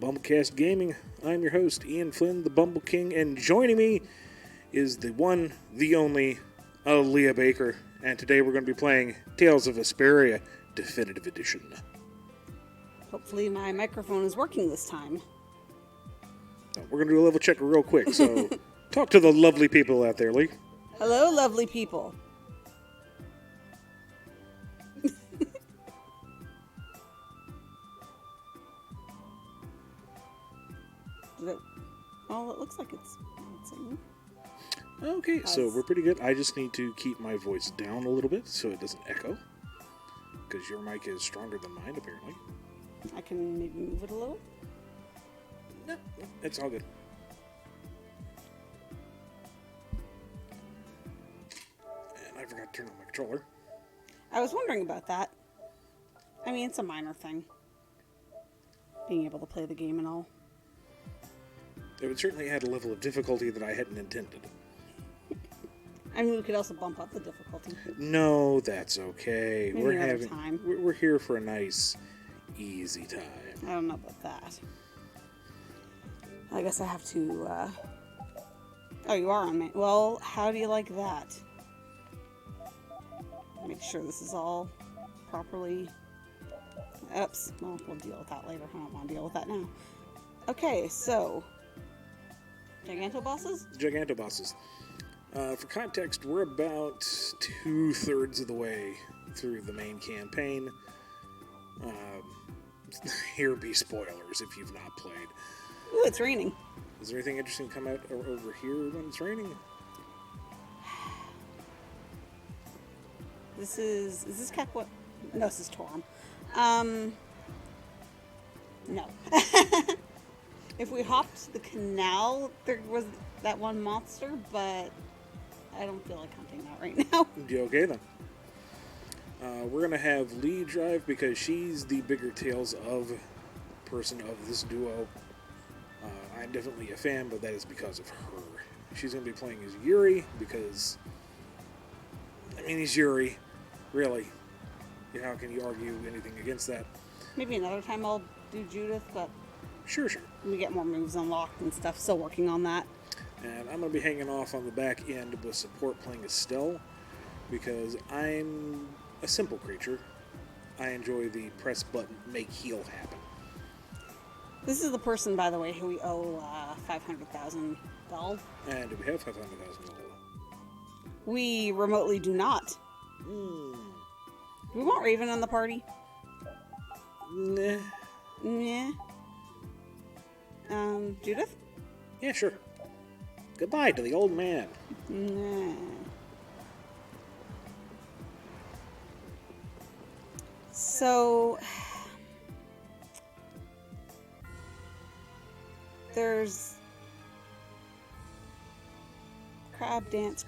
BumbleKast Gaming. I'm your host, Ian Flynn, the Bumble King, and joining me is the one, the only, Leah Baker. And today we're going to be playing Tales of Vesperia Definitive Edition. Hopefully my microphone is working this time. We're going to do a level check real quick, so talk to the lovely people out there, Lee. Hello, lovely people. Well, it looks like it's bouncing. Okay, so we're pretty good. I just need to keep my voice down a little bit so it doesn't echo. Because your mic is stronger than mine, apparently. I can maybe move it a little. No, it's all good. And I forgot to turn on my controller. I was wondering about that. I mean, it's a minor thing. Being able to play the game and all. It would certainly add a level of difficulty that I hadn't intended. I mean, we could also bump up the difficulty. No, that's okay. Maybe We're here for a nice, easy time. I don't know about that. I guess I have to, Oh, you are on me. Well, how do you like that? Make sure this is all properly... Oops. Well, we'll deal with that later. I don't want to deal with that now. Okay, so... Giganto Bosses? Giganto Bosses. For context, we're about 2/3 of the way through the main campaign. Here be spoilers if you've not played. Ooh, it's raining. Is there anything interesting come out over here when it's raining? Is this Capua? No, this is Torum. No. If we hopped the canal, there was that one monster, but I don't feel like hunting that right now. Okay, then. We're going to have Lee drive because she's the bigger Tales of person of this duo. I'm definitely a fan, but that is because of her. She's going to be playing as Yuri because, I mean, he's Yuri. Really. How can you argue anything against that? Maybe another time I'll do Judith, but... Sure. We get more moves unlocked and stuff, still working on that. And I'm going to be hanging off on the back end with support playing Estelle because I'm a simple creature. I enjoy the press button, make heal happen. This is the person, by the way, who we owe 500,000 gold. And do we have 500,000 gold? We remotely do not. Do we want Raven on the party? Nah. Yeah. Judith? Yeah, sure. Goodbye to the old man. Nah. So... There's... Crab dance.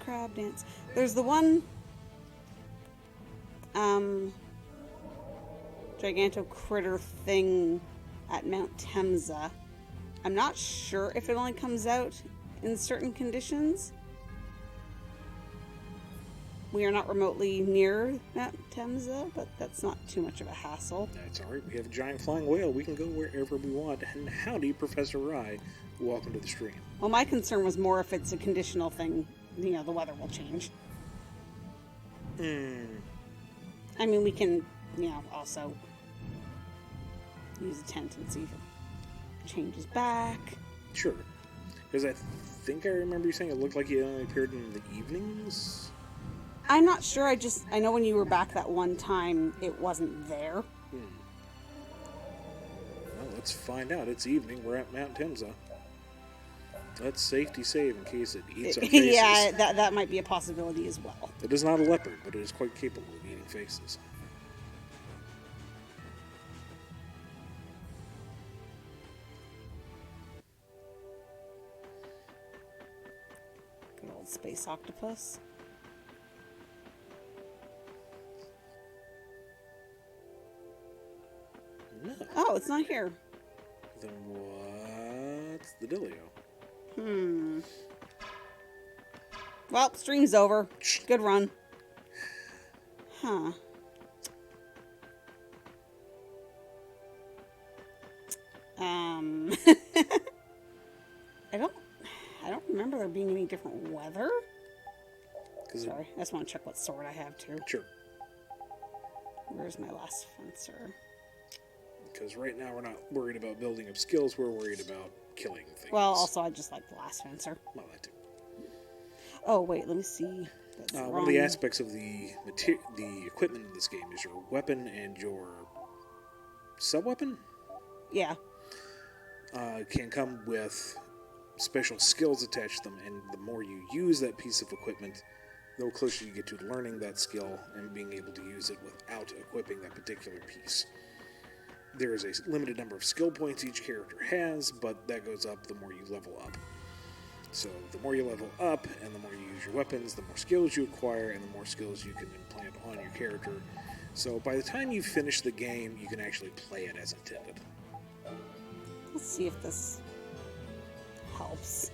There's the one... Giganto critter thing at Mount Temza. I'm not sure if it only comes out in certain conditions. We are not remotely near Mount Temza, but that's not too much of a hassle. That's alright. We have a giant flying whale. We can go wherever we want. And howdy, Professor Rye. Welcome to the stream. Well, my concern was more if it's a conditional thing, the weather will change. I mean, we can, also use a tent and see if it changes back. Sure. Because I think I remember you saying it looked like he only appeared in the evenings? I'm not sure. I know when you were back that one time, it wasn't there. Well, let's find out. It's evening. We're at Mount Temza. Let's safety save in case it eats our faces. Yeah, that might be a possibility as well. It is not a leopard, but it is quite capable of eating faces. Good old space octopus. No. Oh, it's not here. Then what's the dealio? Well, stream's over. Good run. Huh. remember there being any different weather. 'Cause Sorry, I just want to check what sword I have too. Sure. Where's my last fencer? Because right now we're not worried about building up skills, we're worried about killing things. Well, also I just like the last fencer. Well, that too. Oh wait, let me see. That's One of the aspects of the equipment in this game is your weapon and your sub-weapon Yeah. can come with special skills attached to them, and the more you use that piece of equipment, the closer you get to learning that skill and being able to use it without equipping that particular piece. There is a limited number of skill points each character has, but that goes up the more you level up. So the more you level up and the more you use your weapons, the more skills you acquire and the more skills you can implant on your character. So by the time you finish the game, you can actually play it as intended. Let's see if this helps.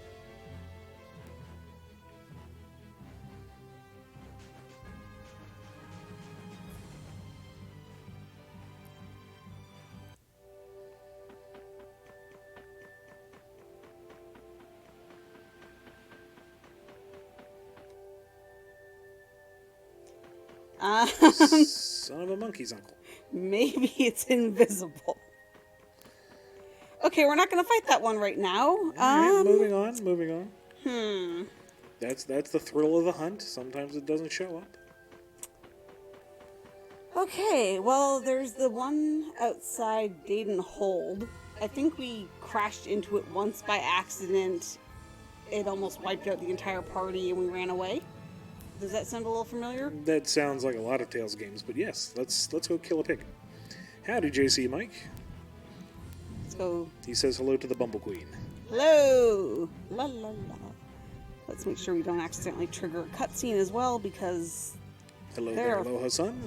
Son of a monkey's uncle. Maybe it's invisible. Okay, we're not going to fight that one right now. Alright, moving on. That's the thrill of the hunt. Sometimes it doesn't show up. Okay, well, there's the one outside Dayton Hold. I think we crashed into it once by accident. It almost wiped out the entire party and we ran away. Does that sound a little familiar? That sounds like a lot of Tales games, but yes, let's go kill a pig. Howdy, JC Mike. Let's go. He says hello to the Bumble Queen. Hello! La la la. Let's make sure we don't accidentally trigger a cutscene as well, because Hello there there, are aloha son.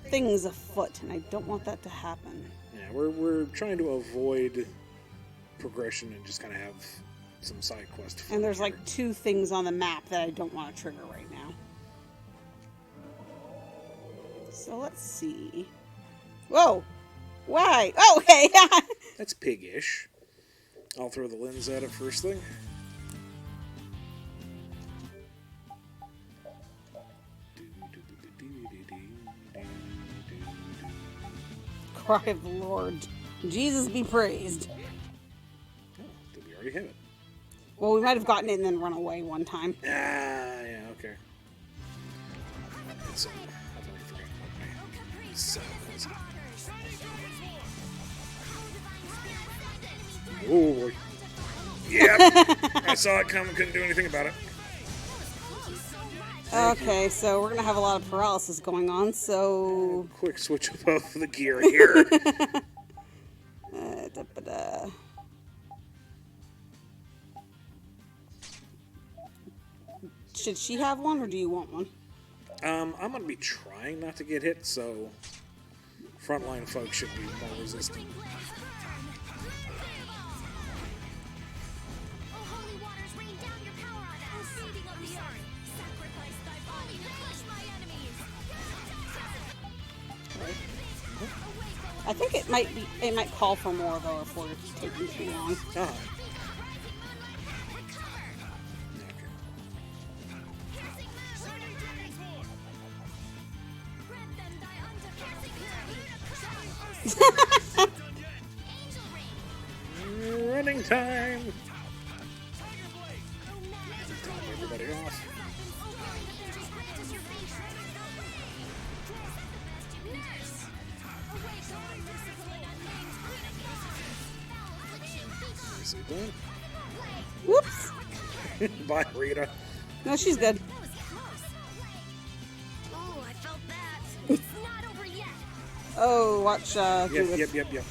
things afoot, and I don't want that to happen. Yeah, we're trying to avoid progression and just kind of have some side quest fun And there's here. like 2 things on the map that I don't want to trigger right now. So let's see. Whoa! Why? Oh, okay! That's pig-ish. I'll throw the lens at it first thing. Cry of the Lord. Jesus be praised. Oh, did we already have it? Well, we might have gotten it and then run away one time. Ah, yeah, okay. It's, I've already forgotten what my setup was. Oh boy. Yep. I saw it coming, couldn't do anything about it. Okay, so we're gonna have a lot of paralysis going on, so... Quick switch up of the gear here. Da-ba-da. Should she have one, or do you want one? I'm going to be trying not to get hit, so frontline folks should be more resistant. I think it might call for more though if we're taking too long. Ah. Running time! Top everybody off. Nicely done. Whoops! Bye, Rita. No, she's good. Oh, I felt that. It's not over yet. Oh, watch, Yep.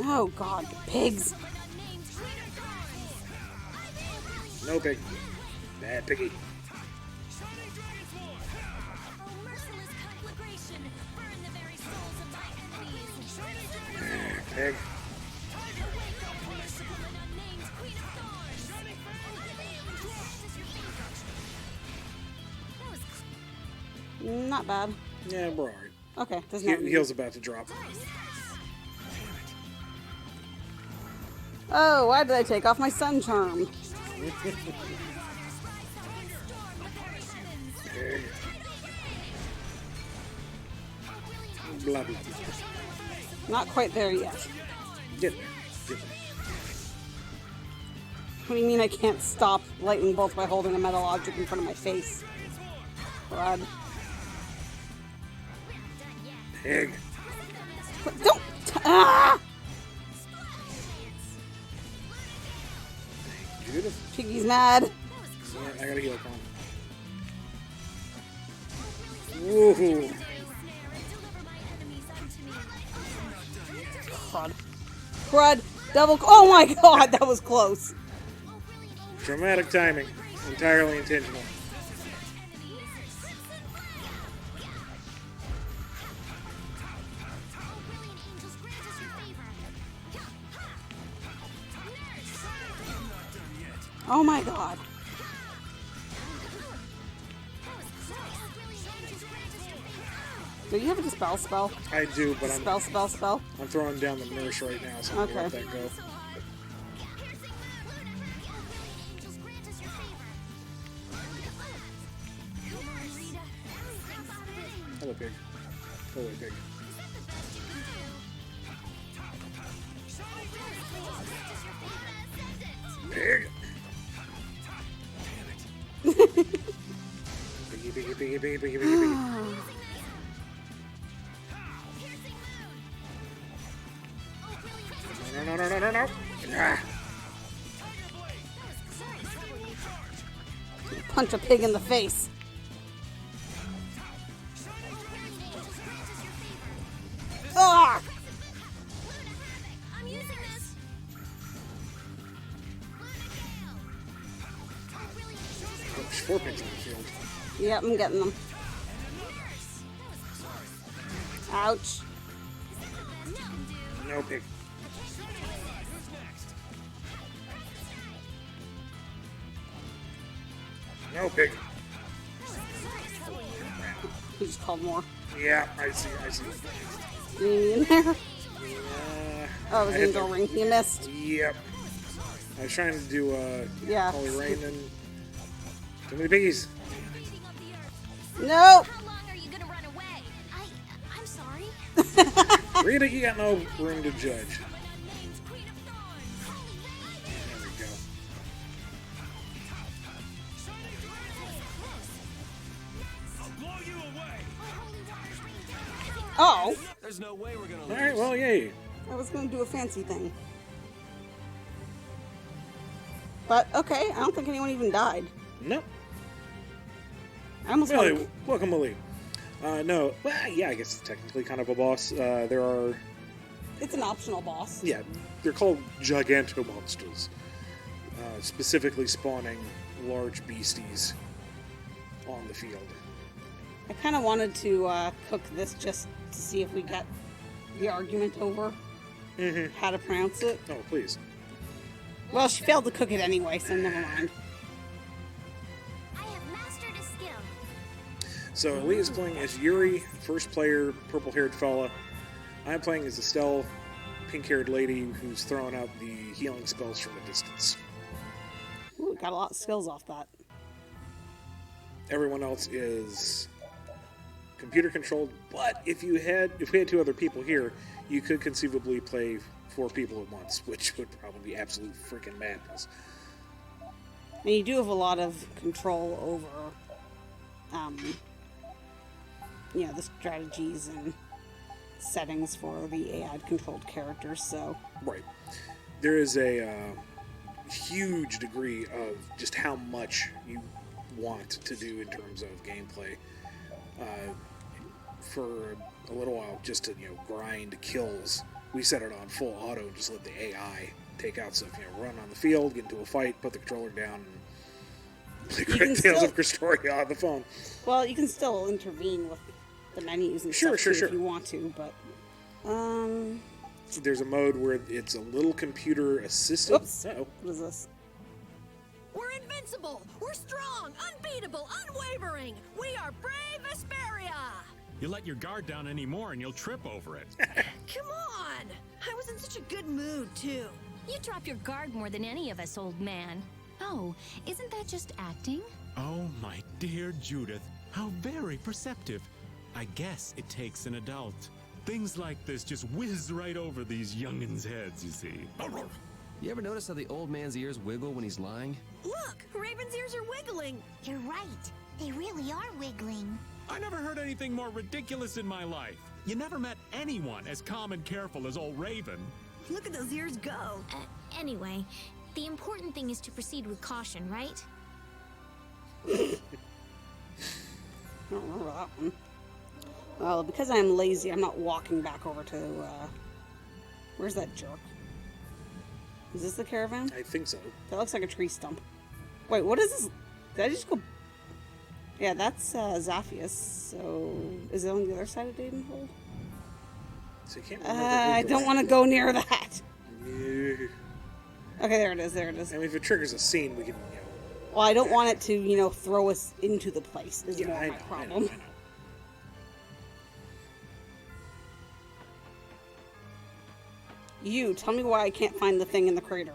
Oh, God, the pigs. No pig. Bad piggy. Oh, merciless conflagration. Burn the very souls of my enemies. Pig. Awake, O merciful and unnamed Queen of Thorns. That was Not bad. Yeah, we're alright. Okay, doesn't have Heal's about to drop. Oh, why did I take off my sun charm? Blah, blah, blah. Not quite there yet. Get there. Get there. What do you mean I can't stop lightning bolts by holding a metal object in front of my face? Brad. Pig. Don't! Ah! Beautiful. Piggy's mad. Yeah, I gotta heal Con. Woohoo. Crud. Crud. Double. Oh my god, that was close. Dramatic timing. Entirely intentional. Oh my god. Do you have a dispel spell? I do, but Spell. I'm throwing down the nurse right now, so I'm gonna let Okay. that go. Hello, pig. Hello, pig. Pig! Piggy, piggy, piggy, piggy, piggy, piggy. No. Ah. Punch a pig in the face. Ah! I'm using this. Oh, there's 4 pigs on the field. Yep, I'm getting them. Ouch. No pig. No pig. He just called more. Yeah, I see. You need me in there? Yeah. Oh, it was I hit Angel the- Ring. You missed. Yep. I was trying to do Yeah. Holy Rain and too many piggies. Nope. How long are you gonna run away? I'm sorry. Rita, you got no room to judge. Name's Queen of Thorns. There we go. I'll blow you away. Oh, There's no way we're gonna All lose. right, well, yay. I was going to do a fancy thing. But, okay, I don't think anyone even died. No. I almost Really, got welcome, Malik. No. Well, yeah, I guess it's technically kind of a boss. There are, It's an optional boss. yeah, they're called Giganto Monsters. Specifically spawning large beasties on the field. I kind of wanted to cook this just to see if we got the argument over how to pronounce it. Oh, please. Well, she failed to cook it anyway, so never mind. I have mastered a skill. So Lee is playing as Yuri, first player, purple-haired fella. I'm playing as Estelle, pink-haired lady who's throwing out the healing spells from a distance. Ooh, got a lot of skills off that. Everyone else is computer controlled, but if we had 2 other people here, you could conceivably play 4 people at once, which would probably be absolute freaking madness. And you do have a lot of control over, the strategies and settings for the AI-controlled characters, so... Right. There is a huge degree of just how much you want to do in terms of gameplay. For a little while, just to grind kills, we set it on full auto and just let the AI take out stuff. Run on the field, get into a fight, put the controller down, and play can Great Tales still- of Crestoria on the phone. Well, you can still intervene with the menus and Sure, stuff sure, too sure. if you want to, but... There's a mode where it's a little computer assisted. Oops. Uh-oh. What is this? We're invincible! We're strong! Unbeatable! Unwavering! We are brave Vesperia! You let your guard down anymore and you'll trip over it. Come on! I was in such a good mood, too. You drop your guard more than any of us, old man. Oh, isn't that just acting? Oh, my dear Judith, how very perceptive. I guess it takes an adult. Things like this just whiz right over these youngins' heads, you see. You ever notice how the old man's ears wiggle when he's lying? Look, Raven's ears are wiggling. You're right. They really are wiggling. I never heard anything more ridiculous in my life. You never met anyone as calm and careful as old Raven. Look at those ears go. Anyway, the important thing is to proceed with caution, right? I don't remember that one. Well, because I'm lazy, I'm not walking back over to, where's that jerk? Is this the caravan? I think so. That looks like a tree stump. Wait, what is this? Did I just go... Yeah, that's, Zaphius. So, is it on the other side of Dadenhold? So you can't remember I either don't way. want to go near that. Yeah. Okay, there it is, there it is. I mean, if it triggers a scene, we can, Well, I don't want it to, throw us into the place, is more I my know, problem. I know. You, tell me why I can't find the thing in the crater.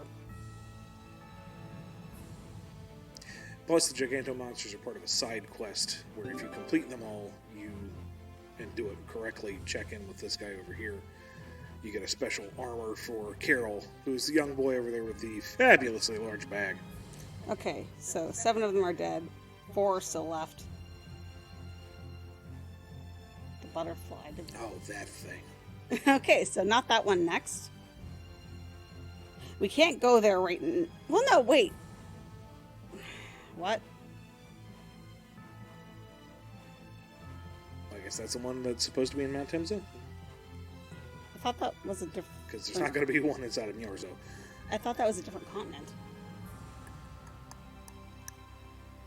Plus, the Giganto Monsters are part of a side quest where if you complete them all, and do it correctly, check in with this guy over here, you get a special armor for Carol, who's the young boy over there with the fabulously large bag. Okay, so 7 of them are dead. 4 are still left. The butterfly. Oh, that thing. Okay, so not that one next. We can't go there right now. Well, no, wait. What? I guess that's the one that's supposed to be in Mount Temza? I thought that was a different... Because there's not going to be one inside of Myorzo. I thought that was a different continent.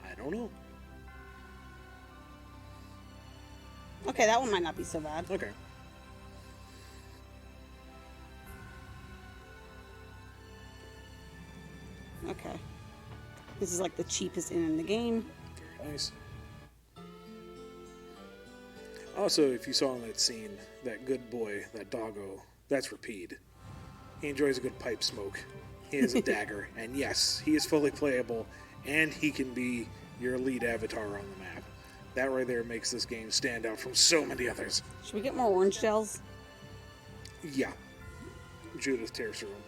I don't know. Okay, that one might not be so bad. Okay. Okay. This is like the cheapest inn in the game. Very nice. Also, if you saw in that scene, that good boy, that doggo, that's Rapide. He enjoys a good pipe smoke. He has a dagger, and yes, he is fully playable, and he can be your lead avatar on the map. That right there makes this game stand out from so many others. Should we get more orange shells? Yeah. Judith tears through them.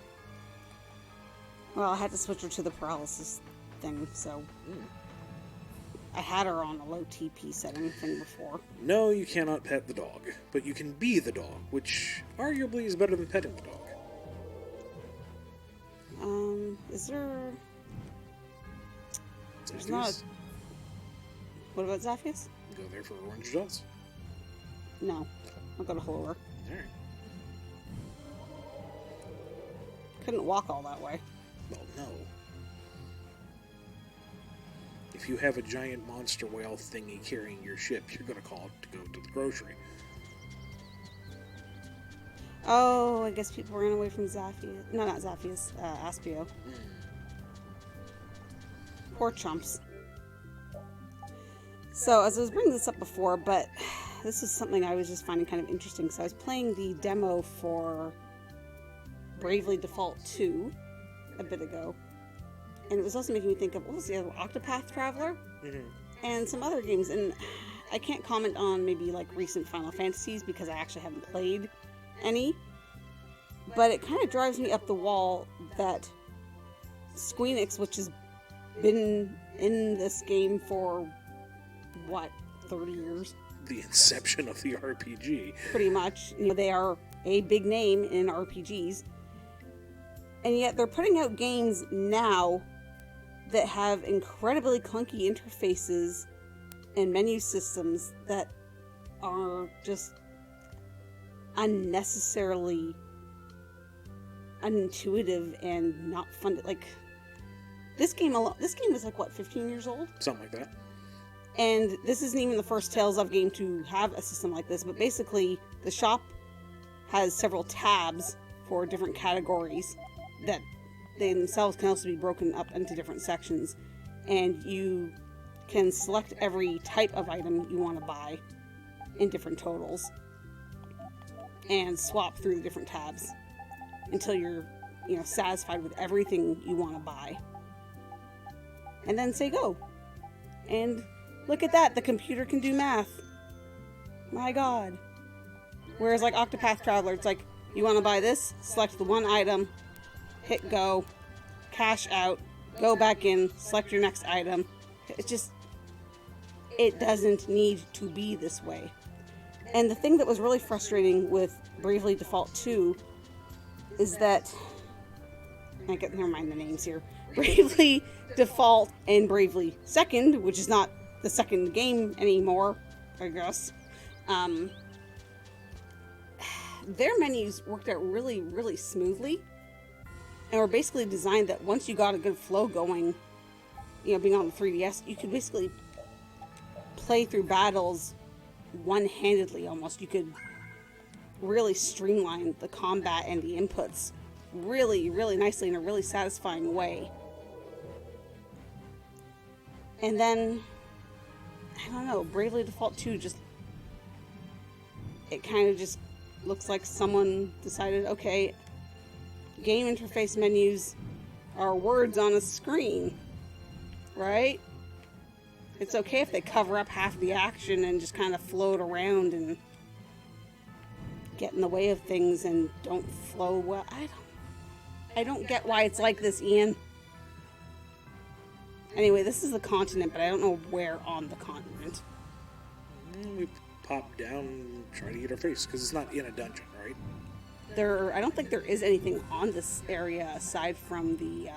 Well, I had to switch her to the paralysis thing, so... I had her on a low TP setting thing before. No, you cannot pet the dog, but you can be the dog, which arguably is better than petting the dog. Is there... There's Zaphius. not a... What about Zaphius? Go there for orange dolls. No. I'll go to Hollower. Alright. Couldn't walk all that way. Well, no. If you have a giant monster whale thingy carrying your ship, you're going to call it to go to the grocery. Oh, I guess people ran away from Zaphius. No, not Zaphius. Aspio. Poor chumps. So, as I was bringing this up before, but this is something I was just finding kind of interesting. So I was playing the demo for Bravely Default 2 a bit ago. And it was also making me think of, what was the other one? Octopath Traveler? And some other games. And I can't comment on maybe like recent Final Fantasies because I actually haven't played any. But it kind of drives me up the wall that Squeenix, which has been in this game for, what, 30 years? The inception of the RPG. Pretty much. They are a big name in RPGs. And yet they're putting out games now that have incredibly clunky interfaces and menu systems that are just unnecessarily unintuitive and not fun. Like, this game is like, what, 15 years old? Something like that. And this isn't even the first Tales of game to have a system like this, but basically the shop has several tabs for different categories that they themselves can also be broken up into different sections, and you can select every type of item you want to buy in different totals and swap through the different tabs until you're satisfied with everything you want to buy. And then say go. And look at that, the computer can do math. My god. Whereas like Octopath Traveler, it's like, you want to buy this, select the one item, hit go, cash out, go back in, select your next item. It's just, it doesn't need to be this way. And the thing that was really frustrating with Bravely Default 2 is that, never mind the names here, Bravely Default and Bravely Second, which is not the second game anymore, I guess, their menus worked out really, really smoothly, and were basically designed that once you got a good flow going, being on the 3DS, you could basically play through battles one-handedly almost. You could really streamline the combat and the inputs really, really nicely in a really satisfying way. And then, I don't know, Bravely Default 2 it kind of just looks like someone decided, okay, game interface menus are words on a screen, right? It's okay if they cover up half the action and just kind of float around and get in the way of things and don't flow well. I don't get why it's like this, Ian. Anyway, this is the continent, but I don't know where on the continent. We pop down and try to get our face, because it's not in a dungeon, right? I don't think there is anything on this area aside from the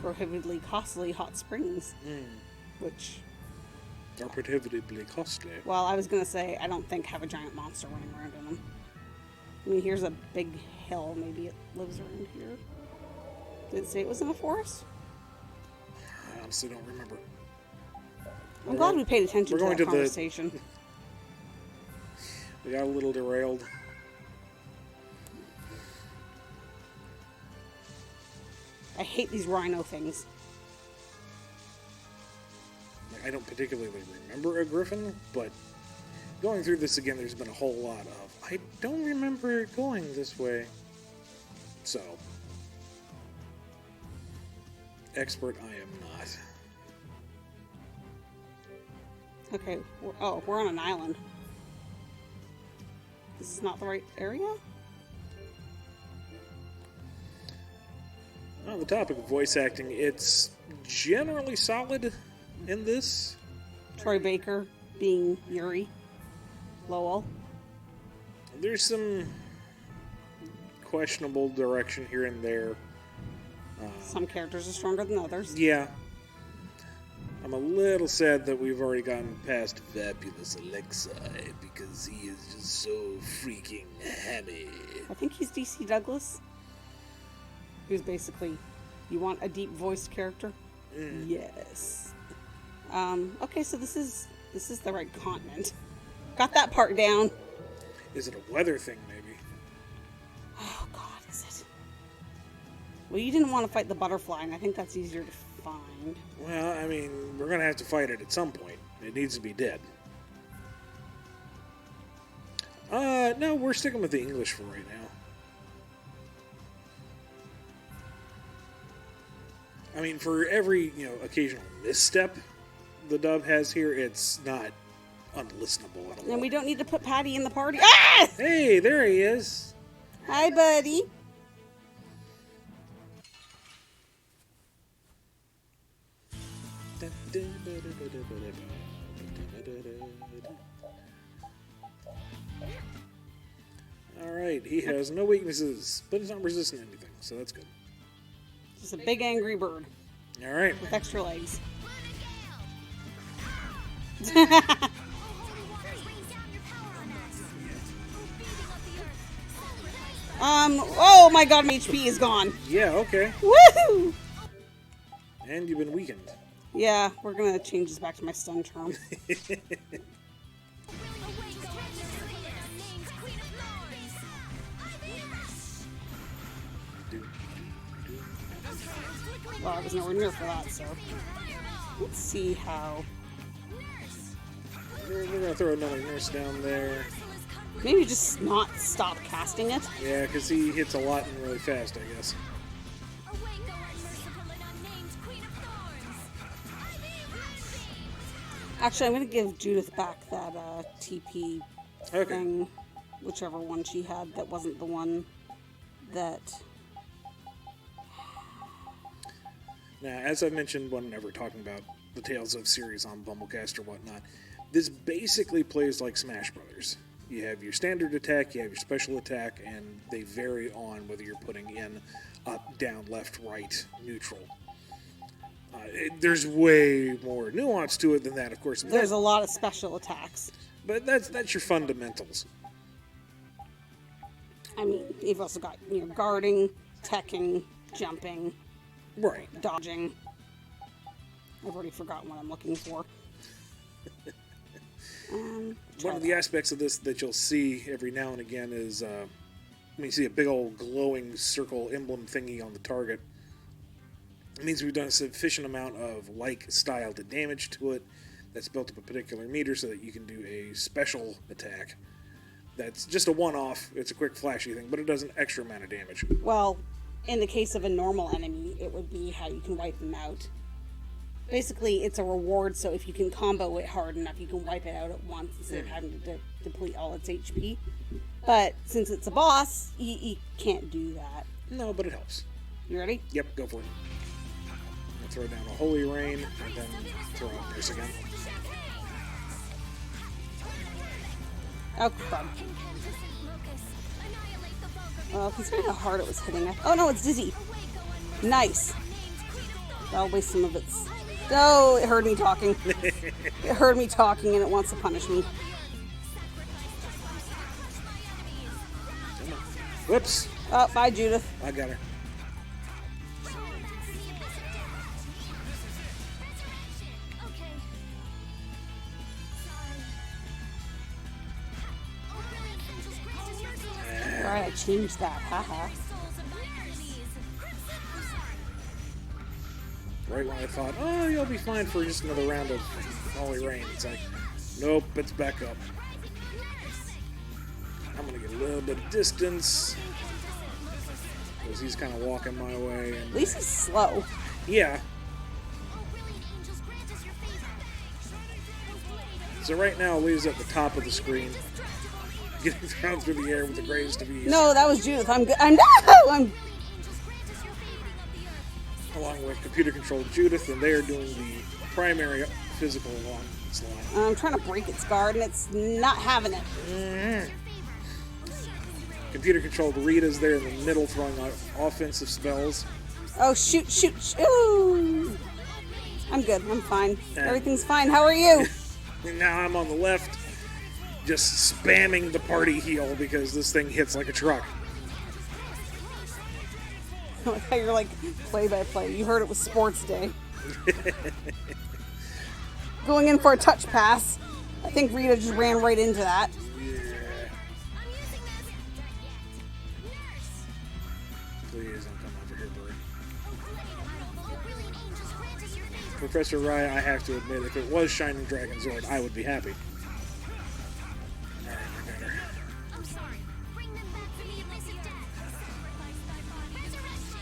prohibitively costly hot springs, which are prohibitively costly. Well, I was gonna say I don't think have a giant monster running around in them. I mean, here's a big hill. Maybe it lives around here. Did it say it was in a forest? I honestly don't remember. I'm glad we paid attention to that to conversation. We got a little derailed. I hate these rhino things. I don't particularly remember a griffin, but going through this again, there's been a whole lot of, I don't remember it going this way. So, expert I am not. Okay, we're on an island. This is not the right area? On the topic of voice acting, it's generally solid in this. Troy Baker being Yuri. Lowell. There's some questionable direction here and there. Some characters are stronger than others. Yeah. I'm a little sad that we've already gotten past Fabulous Alexei because he is just so freaking hammy. I think he's DC Douglas. Who's basically, you want a deep voiced character? Yes. Okay, so this is the right continent. Got that part down. Is it a weather thing, maybe? Oh god, is it? Well, you didn't want to fight the butterfly, and I think that's easier to find. Well, I mean, we're gonna have to fight it at some point. It needs to be dead. No, we're sticking with the English for right now. I mean, for every, occasional misstep the dub has here, it's not unlistenable at all. And we don't need to put Patty in the party. Ah! Hey, there he is. Hi, buddy. Alright, he has no weaknesses, but he's not resistant to anything, so that's good. Just a big angry bird. Alright. With extra legs. Oh my god, my HP is gone. Yeah, okay. Woohoo! And you've been weakened. Yeah, we're gonna change this back to my stun term. Well, I was nowhere near for that, so let's see how. We're gonna throw another nurse down there. Maybe just not stop casting it. Yeah, because he hits a lot and really fast, I guess. Awake, O unmerciful and unnamed Queen of Thorns! I be Actually, I'm going to give Judith back that TP Okay. thing. Whichever one she had that wasn't the one that... Now, as I mentioned whenever talking about the Tales of series on BumbleKast or whatnot, this basically plays like Smash Brothers. You have your standard attack, you have your special attack, and they vary on whether you're putting in up, down, left, right, neutral. There's way more nuance to it than that, of course. There's a lot of special attacks. But that's your fundamentals. I mean, you've also got guarding, teching, jumping, Right. dodging. I've already forgotten what I'm looking for. One of the aspects of this that you'll see every now and again is when you see a big old glowing circle emblem thingy on the target, it means we've done a sufficient amount of like-styled damage to it that's built up a particular meter so that you can do a special attack. That's just a one-off, it's a quick flashy thing, but it does an extra amount of damage. Well, in the case of a normal enemy, it would be how you can wipe them out. Basically, it's a reward, so if you can combo it hard enough, you can wipe it out at once instead of having to deplete all its HP. But since it's a boss, you can't do that. No, but it helps. You ready? Yep, go for it. I'll throw down a Holy Rain, and then throw out Nurse again. Oh, crud. Well, considering how hard it was hitting it. Oh, no, it's Dizzy. Nice. That'll waste some of its... Oh, it heard me talking. It heard me talking, and it wants to punish me. Whoops. Oh, bye, Judith. I got her. Alright, I changed that. Haha. Right when I thought, oh, you'll be fine for just another round of Holy Rain. It's like, nope, it's back up. I'm going to get a little bit of distance. Because he's kind of walking my way. And, At least he's slow. yeah. So right now, Lee's at the top of the screen. Getting thrown through the air with the greatest of ease. No, that was Judith. I'm good. I'm Along with computer-controlled Judith, and they are doing the primary physical onslaught. I'm trying to break its guard, and it's not having it. Computer-controlled Rita's there in the middle throwing out offensive spells. Oh, shoot, shoot, shoot. Ooh. I'm good. I'm fine. And- Everything's fine. How are you? And now I'm on the left, just spamming the party heal because this thing hits like a truck. How you're like play-by-play. You heard it was sports day. Going in for a touch pass. I think Rita just ran right into that. Yeah. Please don't come over here, Bird. Professor Raya, I have to admit, if it was Shining Dragon Zord, I would be happy. Alright, I got her. I'm sorry. Bring them back to the abyss of death. Resurrection.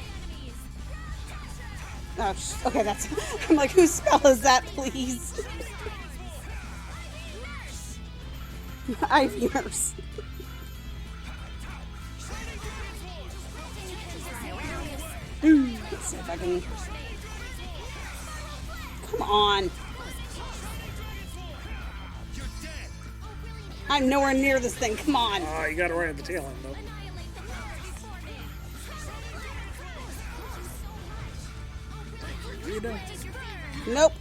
Oh, okay, that's... I'm like, whose spell is that, please? Ivy Nurse. Let's see if I can... Come on. I'm nowhere near this thing. Come on. Oh, you got it right at the tail end, though. Rita? Nope.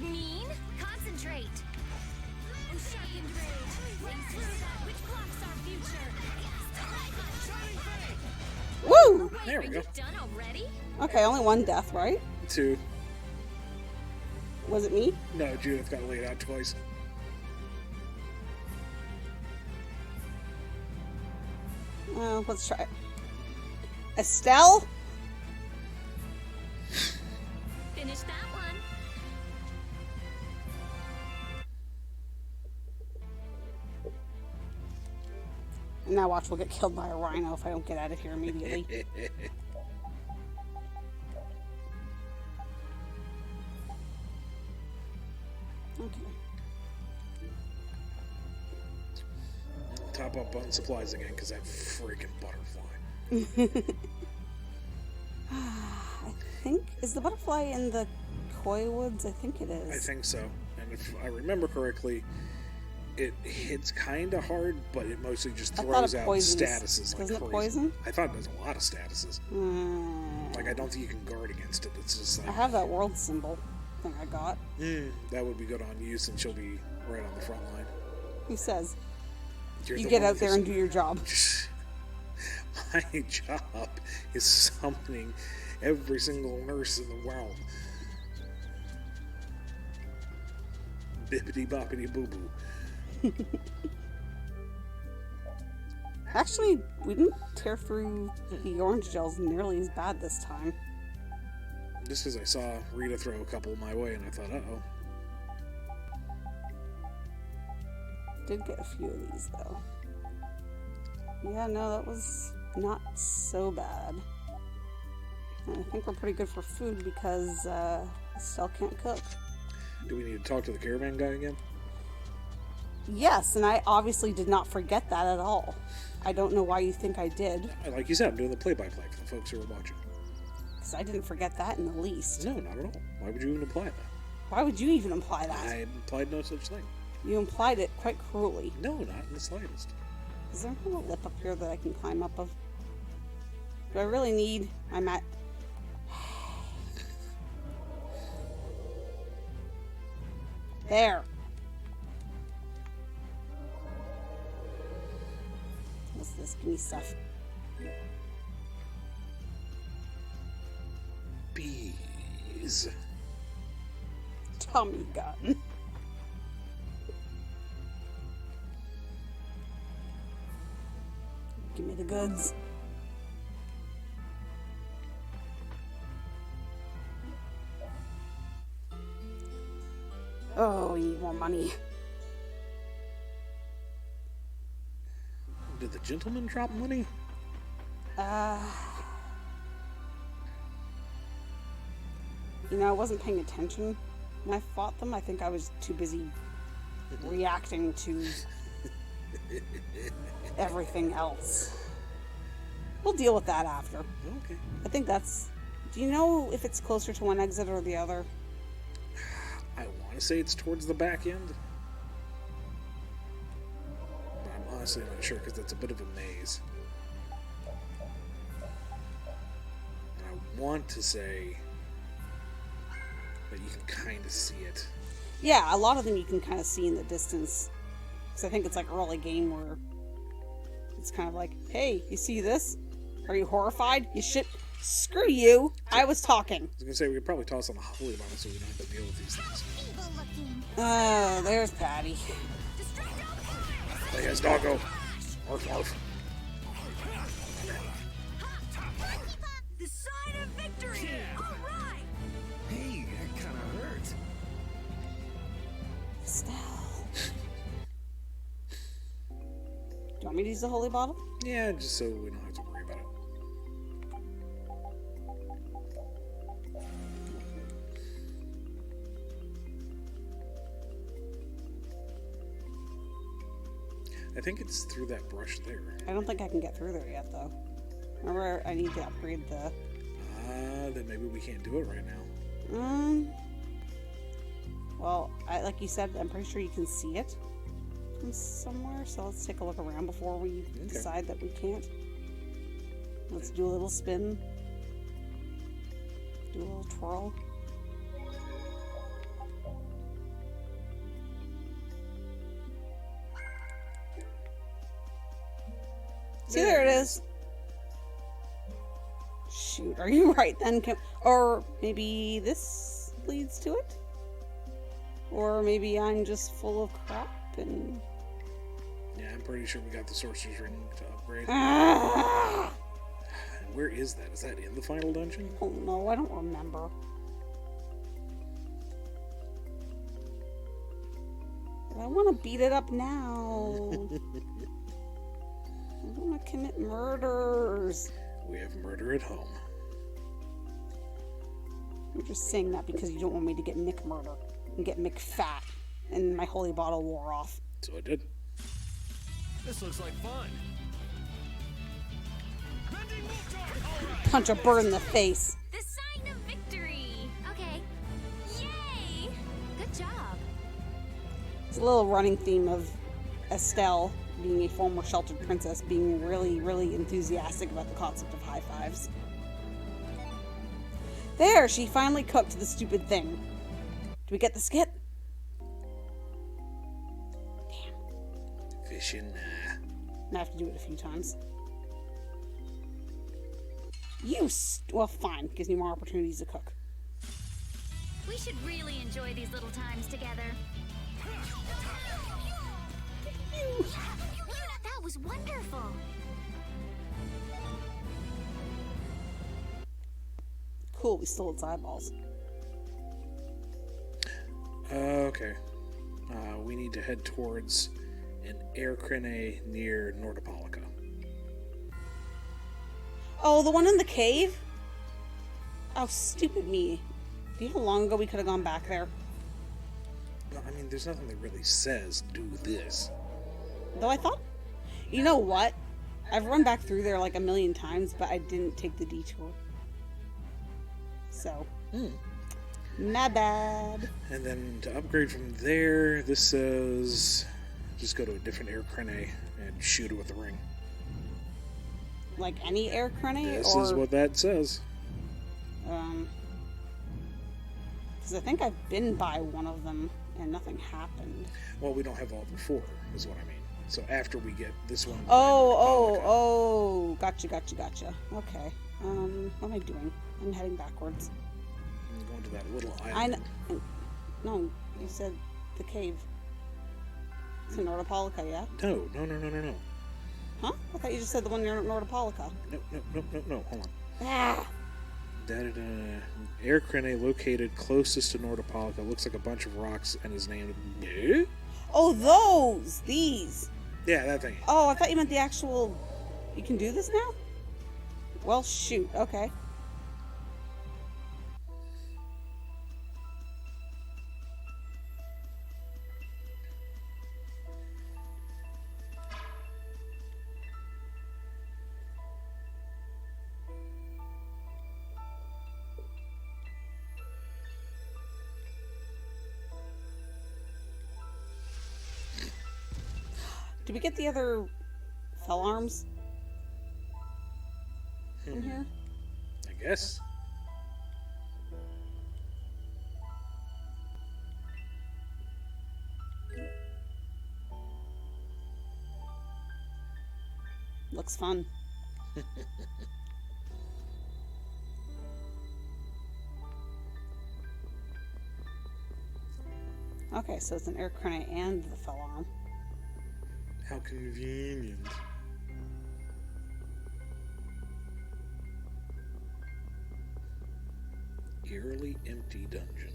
Mean? Concentrate. Which blocks our future? Woo! There we go. Done already? Okay, only one death, right? 2. Was it me? No, Judith got laid out twice. Let's try it. Estelle? Finish catch that one. Now watch, we'll get killed by a rhino if I don't get out of here immediately. Okay. Top up on supplies again, because that freaking butterfly. I think, is the butterfly in the koi woods? I think it is. I think so. And if I remember correctly, it hits kind of hard, but it mostly just throws out statuses like Doesn't crazy. it poison? I thought it does a lot of statuses. Like, I don't think you can guard against it. It's just like... I have that world symbol thing I got. That would be good on you, since you'll be right on the front line. Who says? You're You the get one out there and do your job. My job is summoning every single nurse in the world. Bippity boppity boo boo. Actually, we didn't tear through the orange gels nearly as bad this time. Just because I saw Rita throw a couple my way, and I thought, uh-oh. Did get a few of these, though. Yeah, no, that was not so bad. And I think we're pretty good for food because Estelle can't cook. Do we need to talk to the caravan guy again? Yes, and I obviously did not forget that at all. I don't know why you think I did. Like you said, I'm doing the play-by-play for the folks who are watching. Because I didn't forget that in the least. No, not at all. Why would you even imply that? Why would you even imply that? I implied no such thing. You implied it quite cruelly. No, not in the slightest. Is there a little lip up here that I can climb up of? Do I really need my mat? There. What's this? Give me stuff. Bees. Tommy gun. Give me the goods. Oh, we need more money. Did the gentleman drop money? You know, I wasn't paying attention when I fought them. I think I was too busy reacting to everything else. We'll deal with that after. Okay. I think that's... Do you know if it's closer to one exit or the other? I want to say it's towards the back end. But I'm honestly not sure, because it's a bit of a maze. And I want to say that you can kind of see it. Yeah, a lot of them you can kind of see in the distance. Because I think it's like early game where it's kind of like, hey, you see this? Are you horrified? You should... Screw you. I was talking. I was going to say, we could probably toss on the holy bottle so we don't have to deal with these things. Evil looking. Oh, there's Patty. Hey, guys, doggo. Arf, arf. The sign of victory! Alright! Hey, that kind of hurt. Estelle. Do you want me to use the holy bottle? Yeah, just so we don't have to worry about it. I think it's through that brush there. I don't think I can get through there yet, though. Remember, I need to upgrade the... Then maybe we can't do it right now. Well, like you said, I'm pretty sure you can see it from somewhere, so let's take a look around before we decide that we can't. Let's do a little spin. Do a little twirl. See, there it is. Shoot, are you right then? Or maybe this leads to it? Or maybe I'm just full of crap and... Yeah, I'm pretty sure we got the sorcerer's ring to upgrade. Ah! Where is that? Is that in the final dungeon? Oh no, I don't remember. I want to beat it up now. I don't want to commit murders. We have murder at home. You're just saying that because you don't want me to get Mick murder and get Mick fat and my holy bottle wore off. So I did. This looks like fun. Bending wolf charge. All right. Punch a bird in the face. The sign of victory. Okay. Yay! Good job. It's a little running theme of Estelle, being a former sheltered princess, being really, really enthusiastic about the concept of high fives. There, she finally cooked the stupid thing. Do we get the skit? Fishing. I have to do it a few times. Well, fine. Gives me more opportunities to cook. We should really enjoy these little times together. That was wonderful. Cool, we stole its eyeballs. Okay. We need to head towards an air crane near Nordopolica. Oh, the one in the cave? Oh, stupid me. Do you know how long ago we could have gone back there? No, I mean, there's nothing that really says do this. Though I thought... You know what? I've run back through there like a million times, but I didn't take the detour. So... My bad. And then to upgrade from there, this says just go to a different air crane and shoot it with the ring. Like any air crane? This or... is what that says. Because I think I've been by one of them and nothing happened. Well, we don't have all four, is what I mean. So after we get this one... Oh, gotcha. Okay. What am I doing? I'm heading backwards. I'm going to that little island. No, you said the cave. It's in Nordopolica, yeah? No. Huh? I thought you just said the one near Nordopolica. No, hold on. Ah! Air crane located closest to Nordopolica. Looks like a bunch of rocks and is named... Yeah? Oh, those! These! Yeah, that thing. Oh, I thought you meant the actual... You can do this now? Well, shoot. Okay. Did we get the other fell arms in here? I guess. Looks fun. Okay, so it's an air crane and the fell arm. How convenient. Eerily empty dungeon.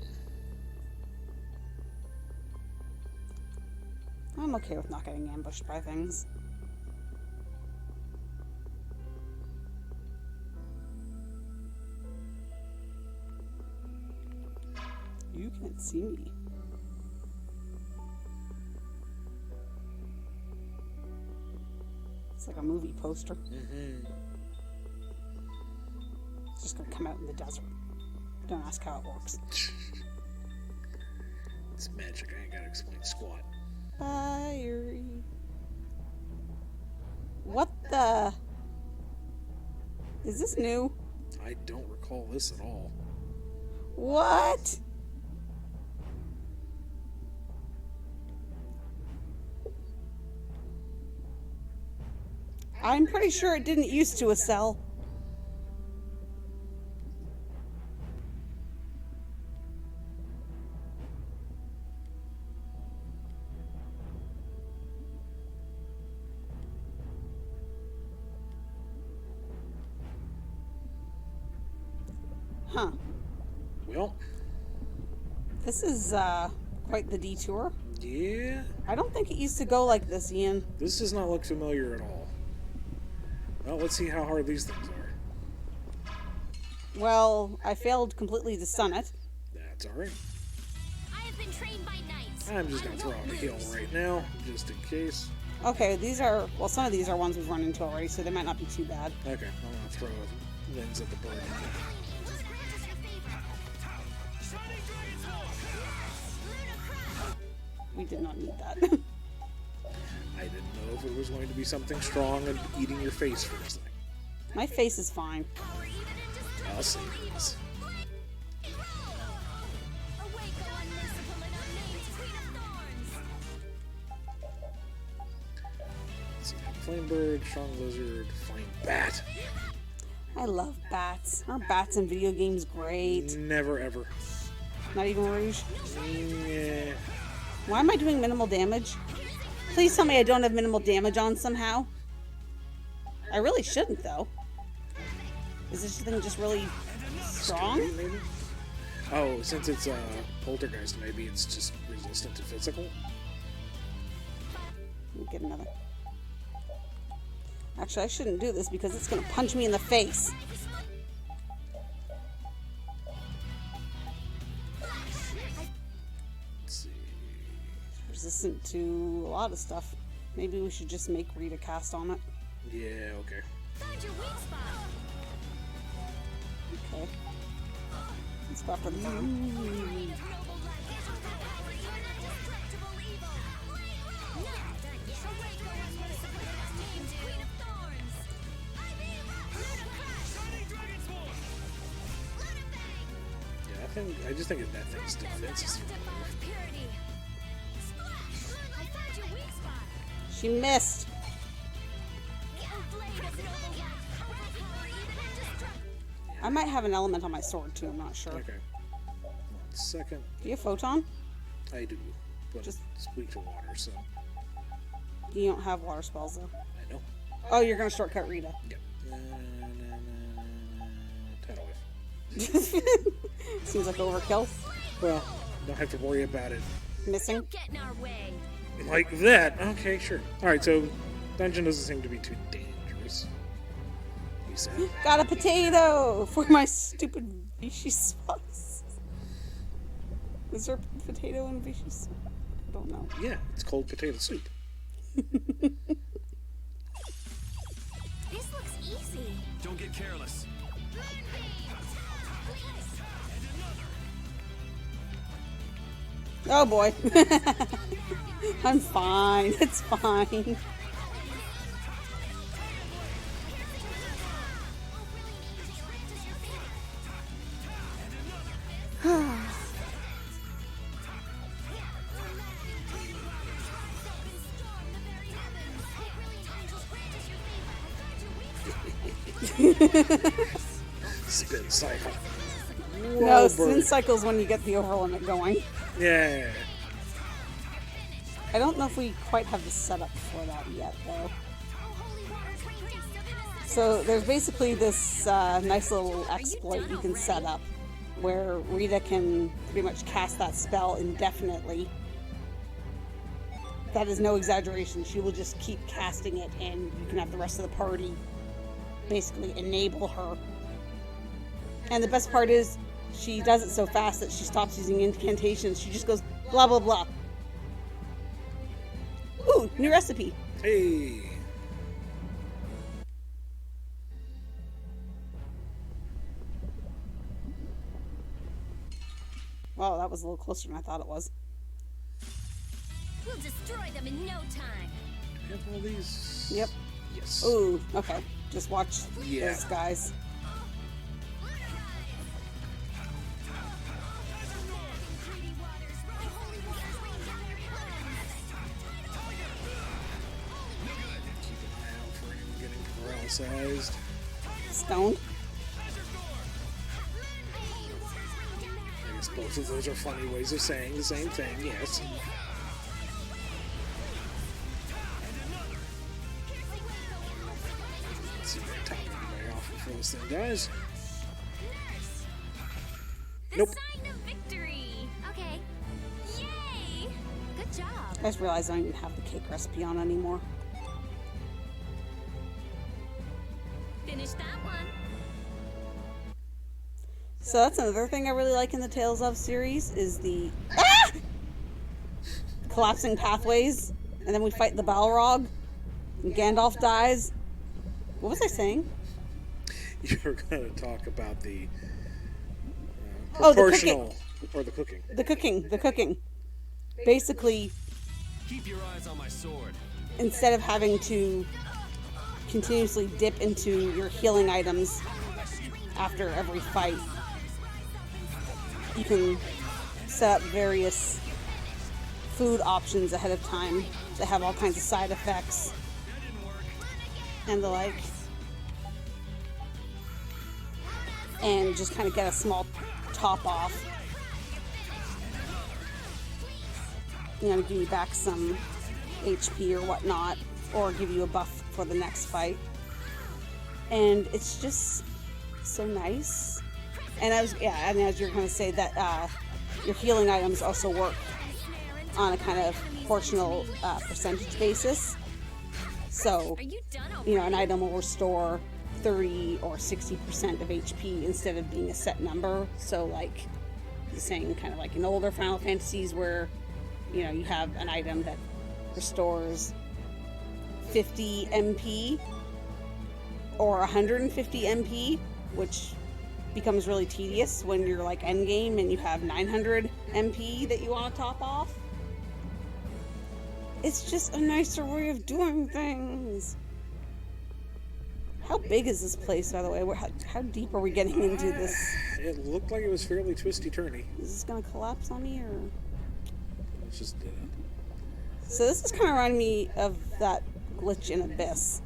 I'm okay with not getting ambushed by things. You can't see me. It's like a movie poster. Mm-hmm. It's just gonna come out in the desert. Don't ask how it works. It's magic. I ain't gotta explain squat. Fiery. What the? Is this new? I don't recall this at all. What? I'm pretty sure it didn't used to a cell. Huh. Well, This is quite the detour. Yeah, I don't think it used to go like this, Ian. this does not look familiar at all. Well, let's see how hard these things are. Well, I failed completely to stun it. That's alright. I have been trained by knights. I'm just gonna throw out a heal right now, just in case. Okay, these are, well, some of these are ones we've run into already, so they might not be too bad. Okay, I'm gonna throw lens at the bird. Angels grant us your favor. Shining Dragon's Walk! We did not need that. I didn't know if it was going to be something strong and eating your face first thing. My face is fine. Power even in I'll see this. Awake, O unmerciful and unnamed Queen of Thorns. Let's see, flame bird, strong lizard, flame bat. I love bats. Aren't bats in video games great? Never ever. Not even Rouge? Yeah. Why am I doing minimal damage? Please tell me I don't have minimal damage on somehow. I really shouldn't, though. Is this thing just really strong? Maybe? Oh, since it's poltergeist, maybe it's just resistant to physical. Let me get another. Actually, I shouldn't do this because it's going to punch me in the face. Let's see. Resistant to a lot of stuff. Maybe we should just make Rita cast on it. Yeah, okay. Find your weak spot. Okay. Let's go after the bird. Queen of noble light. Power even in indestructible evil. Now, awake, O unmerciful and unnamed Queen of Thorns. Shining Dragon's Walk! Yeah, I just think that thing's defense is through the Indestructible roof. in purity. Splash! I found your weak spot. She missed. A blade of noble light. Power even indestructible. I might have an element on my sword, too. I'm not sure. Okay. 1 second. Do you have photon? I do. But Just- it's weak to water, so You don't have water spells, though. I know. Oh, you're going to shortcut Rita. Yep. Tidal wave. Seems like overkill. Well, don't have to worry about it Missing. Get in our way. like that. Okay, sure. Alright, so dungeon doesn't seem to be too dangerous. You said. Got a potato for my stupid Vichy sauce. Is there a potato in Vichy sauce? I don't know. Yeah, it's cold potato soup. This looks easy. Don't get careless. Oh boy. I'm fine. It's fine. Spin cycle. No, Whoa, spin bird. cycle's when you get the over limit going. Yeah. I don't know if we quite have the setup for that yet, though. So there's basically this nice little exploit you can set up where Rita can pretty much cast that spell indefinitely. That is no exaggeration. She will just keep casting it, and you can have the rest of the party basically enable her. And the best part is, she does it so fast that she stops using incantations. She just goes blah blah blah. Ooh, new recipe. Hey. Wow, that was a little closer than I thought it was. We'll destroy them in no time. Do we have all these? Yep. Yes. Ooh, okay. Just watch Yeah. those guys. Keep an eye out for anyone getting paralyzed. Stoned. I guess both of those are funny ways of saying the same thing, yes. Let's see if I can top anybody off before this thing dies. The Nope. sign of victory. Okay. Yay! Good job. I just realized I don't even have the cake recipe on anymore. Finish that one. So that's another thing I really like in the Tales of series is the collapsing pathways, and then we fight the Balrog, and Gandalf dies. What was I saying? You were going to talk about the Oh, the proportional or the cooking. The cooking. Basically, Keep your eyes on my sword. instead of having to continuously dip into your healing items after every fight, you can set up various food options ahead of time that have all kinds of side effects and the like, and just kind of get a small top off, you know, give you back some HP or whatnot, or give you a buff for the next fight. And it's just so nice. And as you're going to say that your healing items also work on a kind of proportional percentage basis. So, Are you done you know, an item will restore 30 or 60% of HP instead of being a set number. So, like, saying kind of like in older Final Fantasies where, you know, you have an item that restores 50 MP or 150 MP, which becomes really tedious when you're like endgame and you have 900 MP that you want to top off. It's just a nicer way of doing things. How big is this place, by the way? How deep are we getting into this? It looked like it was fairly twisty-turny. Is this gonna collapse on me, or? Let's just So this is kind of reminding me of that glitch in Abyss,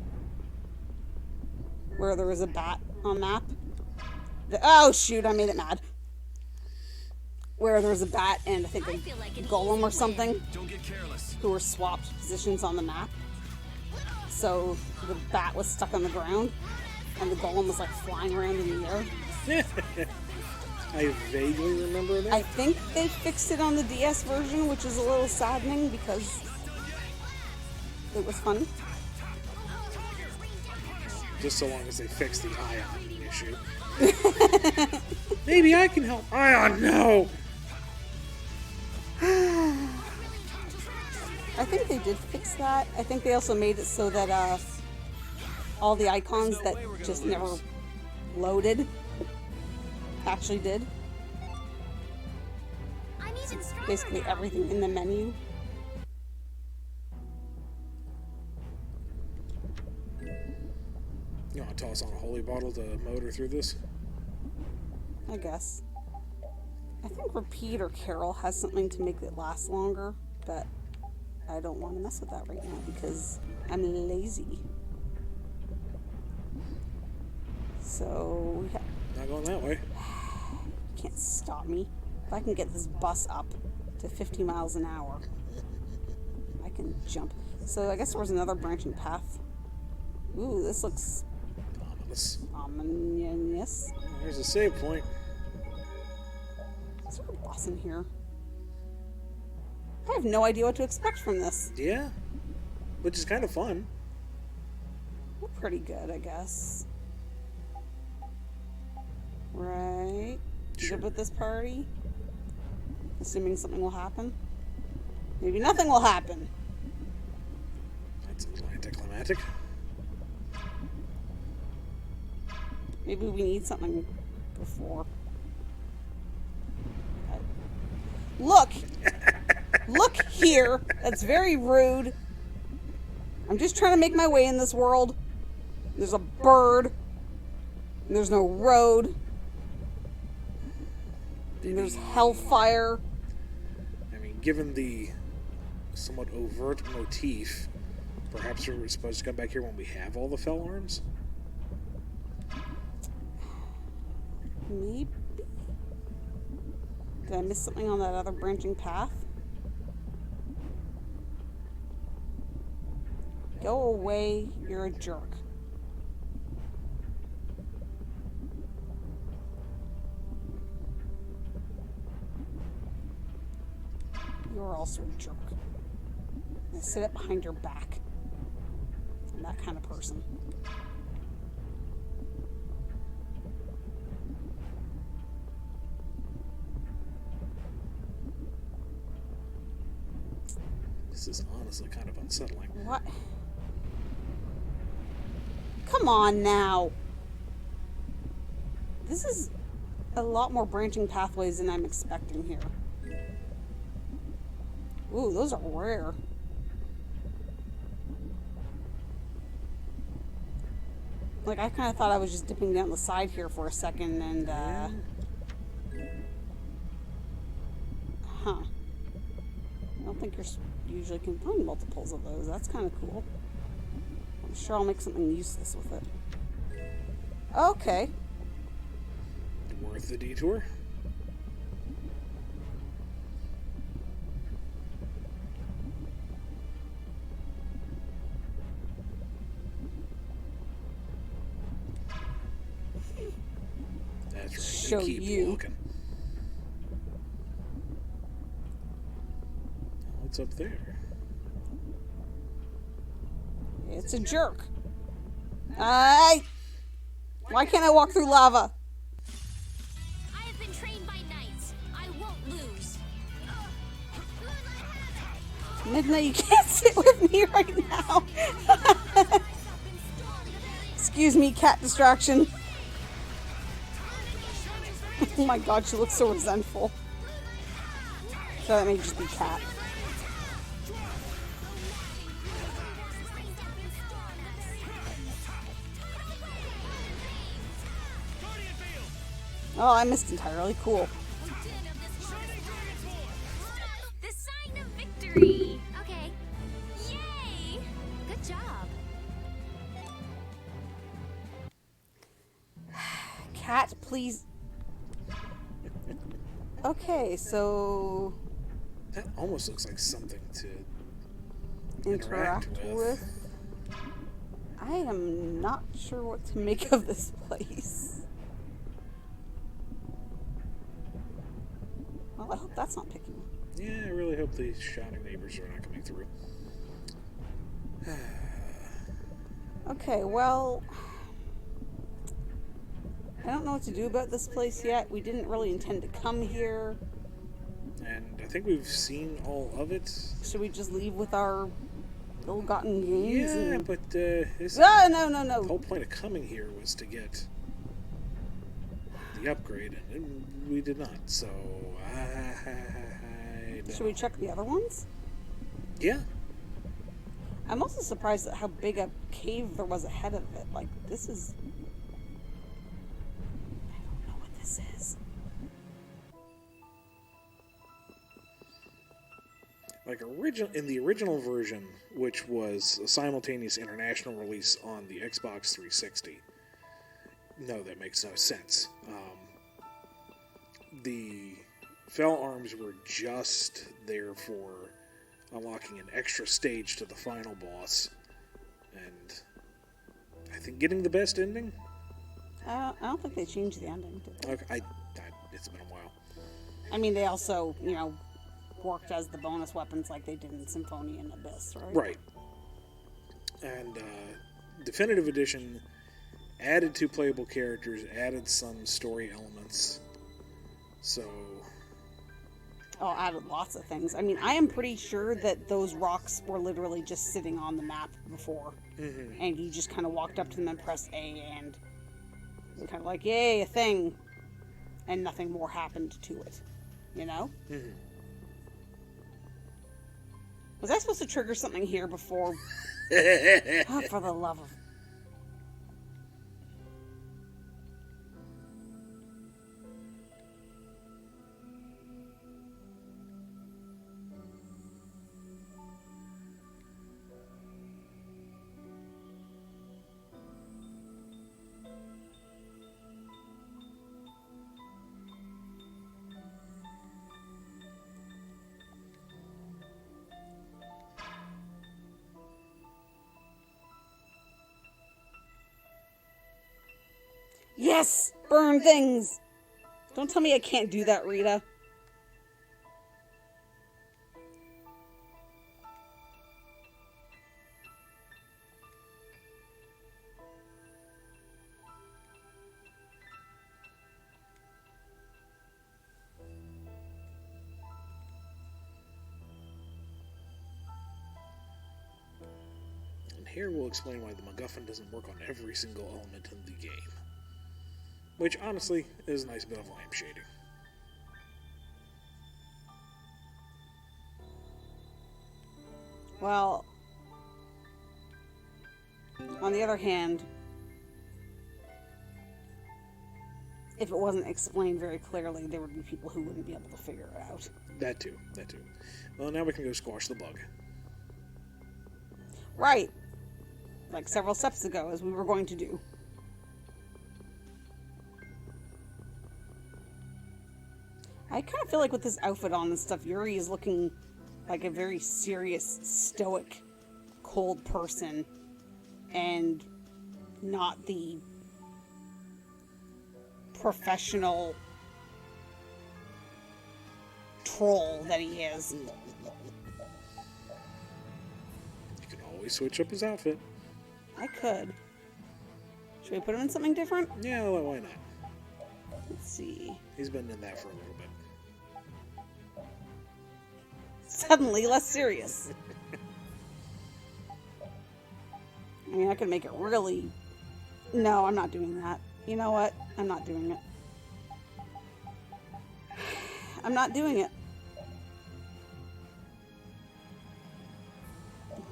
where there was a bat on map. Oh shoot! I made it mad. Where there was a bat and I think a golem or something Don't get careless. who were swapped positions on the map. So the bat was stuck on the ground, and the golem was like flying around in the air. I vaguely remember that. I think they fixed it on the DS version, which is a little saddening because it was fun. Just so long as they fix the ion issue. Maybe I can help. Ion, no! I think they did fix that. I think they also made it so that all the icons that just never loaded actually did. I'm even stronger Basically now. everything in the menu. You want to toss on a holy bottle to motor through this? I guess. I think Repeat or Carol has something to make it last longer, but I don't want to mess with that right now because I'm lazy. So, Not going that way. can't stop me. If I can get this bus up to 50 miles an hour, I can jump. So I guess there was another branching path. Ooh, this looks Ominous. ominous. There's a save point. Is there a boss in here? I have no idea what to expect from this. Yeah. Which is kind of fun. We're pretty good, I guess. Right? You Sure. good with this party? Assuming something will happen? Maybe nothing will happen. That's a little anticlimactic. Maybe we need something before. Look! Look here! That's very rude. I'm just trying to make my way in this world. There's a bird. And there's no road. And there's hellfire. I mean, given the somewhat overt motif, perhaps we're supposed to come back here when we have all the fell arms? Maybe? Did I miss something on that other branching path? Go away, you're a jerk. You're also a jerk. I sit it behind your back. I'm that kind of person. This is honestly kind of unsettling. What? Come on now. This is a lot more branching pathways than I'm expecting here. Ooh, those are rare. Like, I kind of thought I was just dipping down the side here for a second and, huh. I don't think you usually can find multiples of those. That's kind of cool. I'm sure I'll make something useless with it. Okay. Worth the detour? That's right. Show Keep you. walking. What's up there? It's a jerk. Why can't I walk through lava? I have been trained by knights. I won't lose. Midna, you can't sit with me right now. Excuse me, cat distraction. Oh my god, she looks so resentful. So that may just be cat. Oh, I missed entirely. Cool. The sign of victory. Okay. Yay! Good job. Cat, please. Okay, so That almost looks like something to interact with. I am not sure what to make of this place. Well, I hope that's not picking. Yeah, I really hope these shouting neighbors are not coming through. Okay, well, I don't know what to do about this place yet. We didn't really intend to come here. And I think we've seen all of it. Should we just leave with our ill-gotten gains? Yeah, and... but this No. the whole point of coming here was to get the upgrade, and we did not. So I don't Should we check the other ones? Yeah. I'm also surprised at how big a cave there was ahead of it. Like, this is... I don't know what this is. Like in the original version, which was a simultaneous international release on the Xbox 360. No, that makes no sense. The Fell Arms were just there for unlocking an extra stage to the final boss, and I think getting the best ending. I don't think they changed the ending, did they? Okay, it's been a while. I mean, they also, worked as the bonus weapons like they did in Symphony and Abyss, right? Right. And Definitive Edition added 2 playable characters, added some story elements. So... Oh, added lots of things. I mean, I am pretty sure that those rocks were literally just sitting on the map before. Mm-hmm. And you just kind of walked up to them and pressed A, and it was kind of like, yay, a thing. And nothing more happened to it. You know? Mm-hmm. Was I supposed to trigger something here before? Oh, for the love of... Yes! Burn things! Don't tell me I can't do that, Rita. here we'll explain why the MacGuffin doesn't work on every single element in the game. Which, honestly, is a nice bit of lamp shading. Well, on the other hand, if it wasn't explained very clearly, there would be people who wouldn't be able to figure it out. That too. Well, now we can go squash the bug. Right. Like several steps ago, as we were going to do. I kind of feel like with this outfit on and stuff, Yuri is looking like a very serious, stoic, cold person, and not the professional troll that he is. You can always switch up his outfit. I could. Should we put him in something different? Yeah, well, why not? Let's see. He's been in that for a little bit. Suddenly less serious. I mean, I could make it really... No, I'm not doing that. You know what? I'm not doing it. I'm not doing it.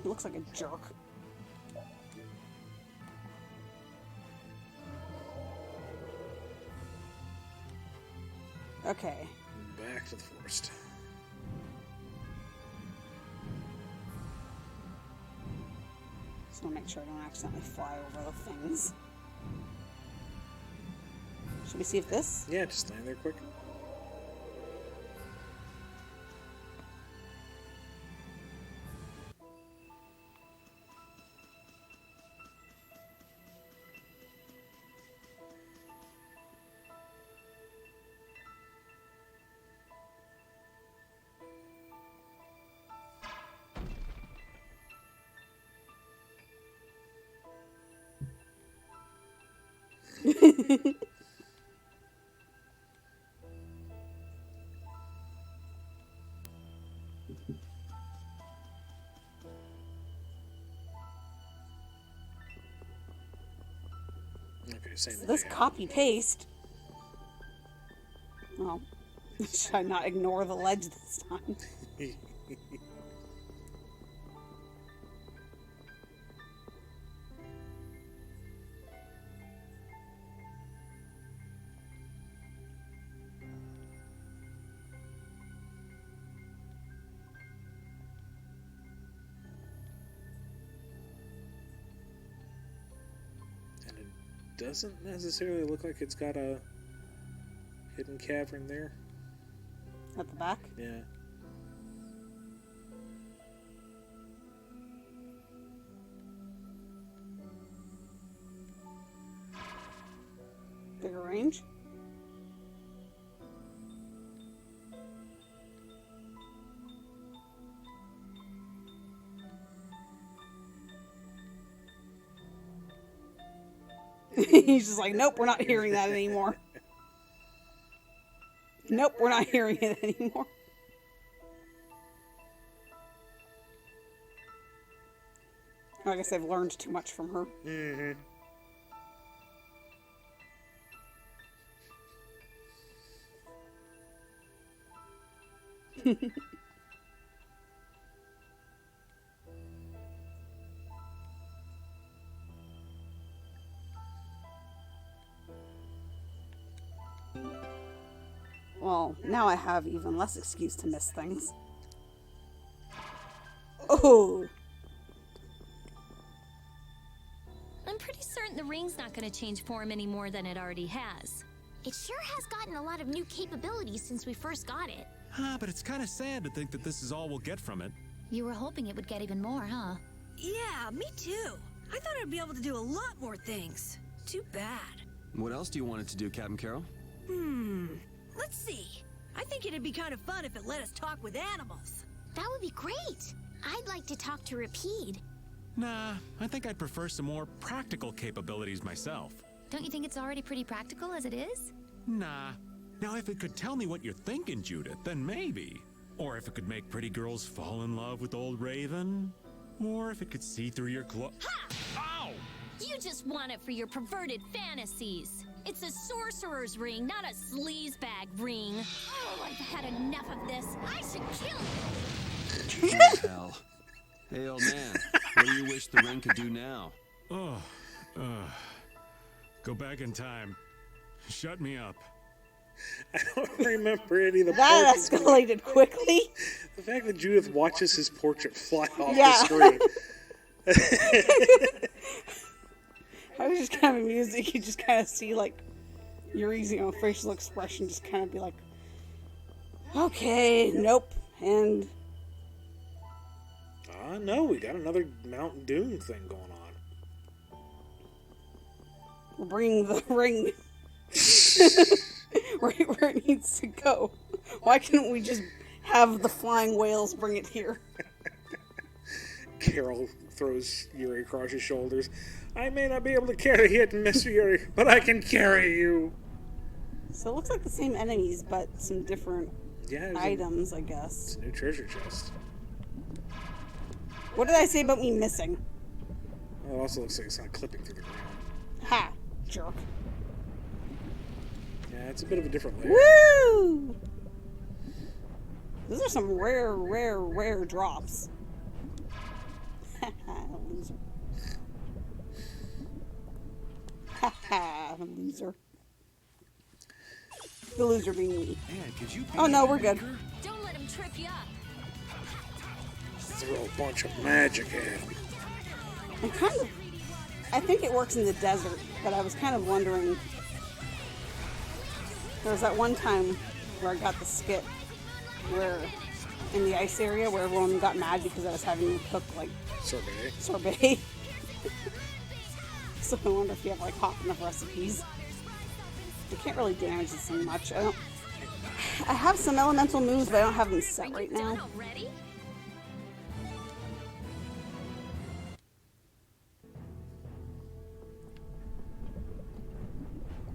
He looks like a jerk. Okay. Back to the forest. Just want to make sure I don't accidentally fly over the things. Should we see if this? Yeah, just stand there quick. Okay, same This thing. copy paste. Well, should I not ignore the ledge this time? And it doesn't necessarily look like it's got a hidden cavern there. At the back? Yeah. Bigger range? He's just like, nope, we're not hearing that anymore. Nope, we're not hearing it anymore. I guess I've learned too much from her. Mm-hmm. Well, now I have even less excuse to miss things. Oh! I'm pretty certain the ring's not going to change form any more than it already has. It sure has gotten a lot of new capabilities since we first got it. But it's kind of sad to think that this is all we'll get from it. You were hoping it would get even more, huh? Yeah, me too. I thought I'd be able to do a lot more things. Too bad. What else do you want it to do, Captain Carol? Let's see. I think it'd be kind of fun if it let us talk with animals. That would be great. I'd like to talk to Rapide. Nah, I think I'd prefer some more practical capabilities myself. Don't you think it's already pretty practical as it is? Nah. Now, if it could tell me what you're thinking, Judith, then maybe. Or if it could make pretty girls fall in love with old Raven. Or if it could see through your clo- Ow! You just want it for your perverted fantasies. It's a sorcerer's ring, not a sleazebag ring. Oh, I've had enough of this. I should kill you. Hell. Hey, old man. What do you wish the ring could do now? Go back in time. Shut me up. I don't remember any of the That portraits. escalated quickly. The fact that Judith watches his portrait fly off Yeah. the screen. I was just kind of amused that you just kind of see, like, Yuri's, facial expression just kind of be like, okay, nope, and... No, we got another Mountain Doom thing going on. We're bringing the ring right where it needs to go. Why couldn't we just have the flying whales bring it here? Carol throws Yuri across his shoulders. I may not be able to carry it, Mr. Yuri, but I can carry you. So it looks like the same enemies, but some different items, I guess. It's a new treasure chest. What did I say about me missing? Oh, it also looks like it's not clipping through the ground. Ha! Jerk. Yeah, it's a bit of a different layer. Woo! Those are some rare drops. Haha, loser. Haha, loser. The loser being me. Man, could you Oh no, we're good. Don't let him trip you up. Throw a bunch of magic at him. I think it works in the desert, but I was kind of wondering. There was that one time where I got the skit where in the ice area where everyone got mad because I was having to cook like sorbet. So I wonder if you have like hot enough recipes. You can't really damage this thing much. I have some elemental moves, but I don't have them set right now. Already?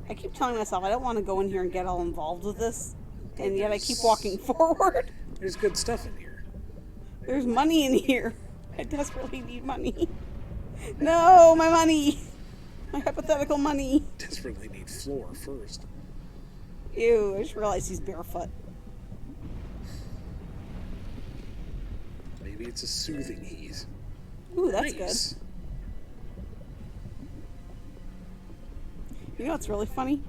I keep telling myself I don't want to go in here and get all involved with this, and yet I keep walking forward. There's good stuff in here. There's money in here. I desperately need money. No, my money. My hypothetical money. Desperately need floor first. Ew, I just realized he's barefoot. Maybe it's a soothing ease. Ooh, that's Nice. good. You know what's really funny?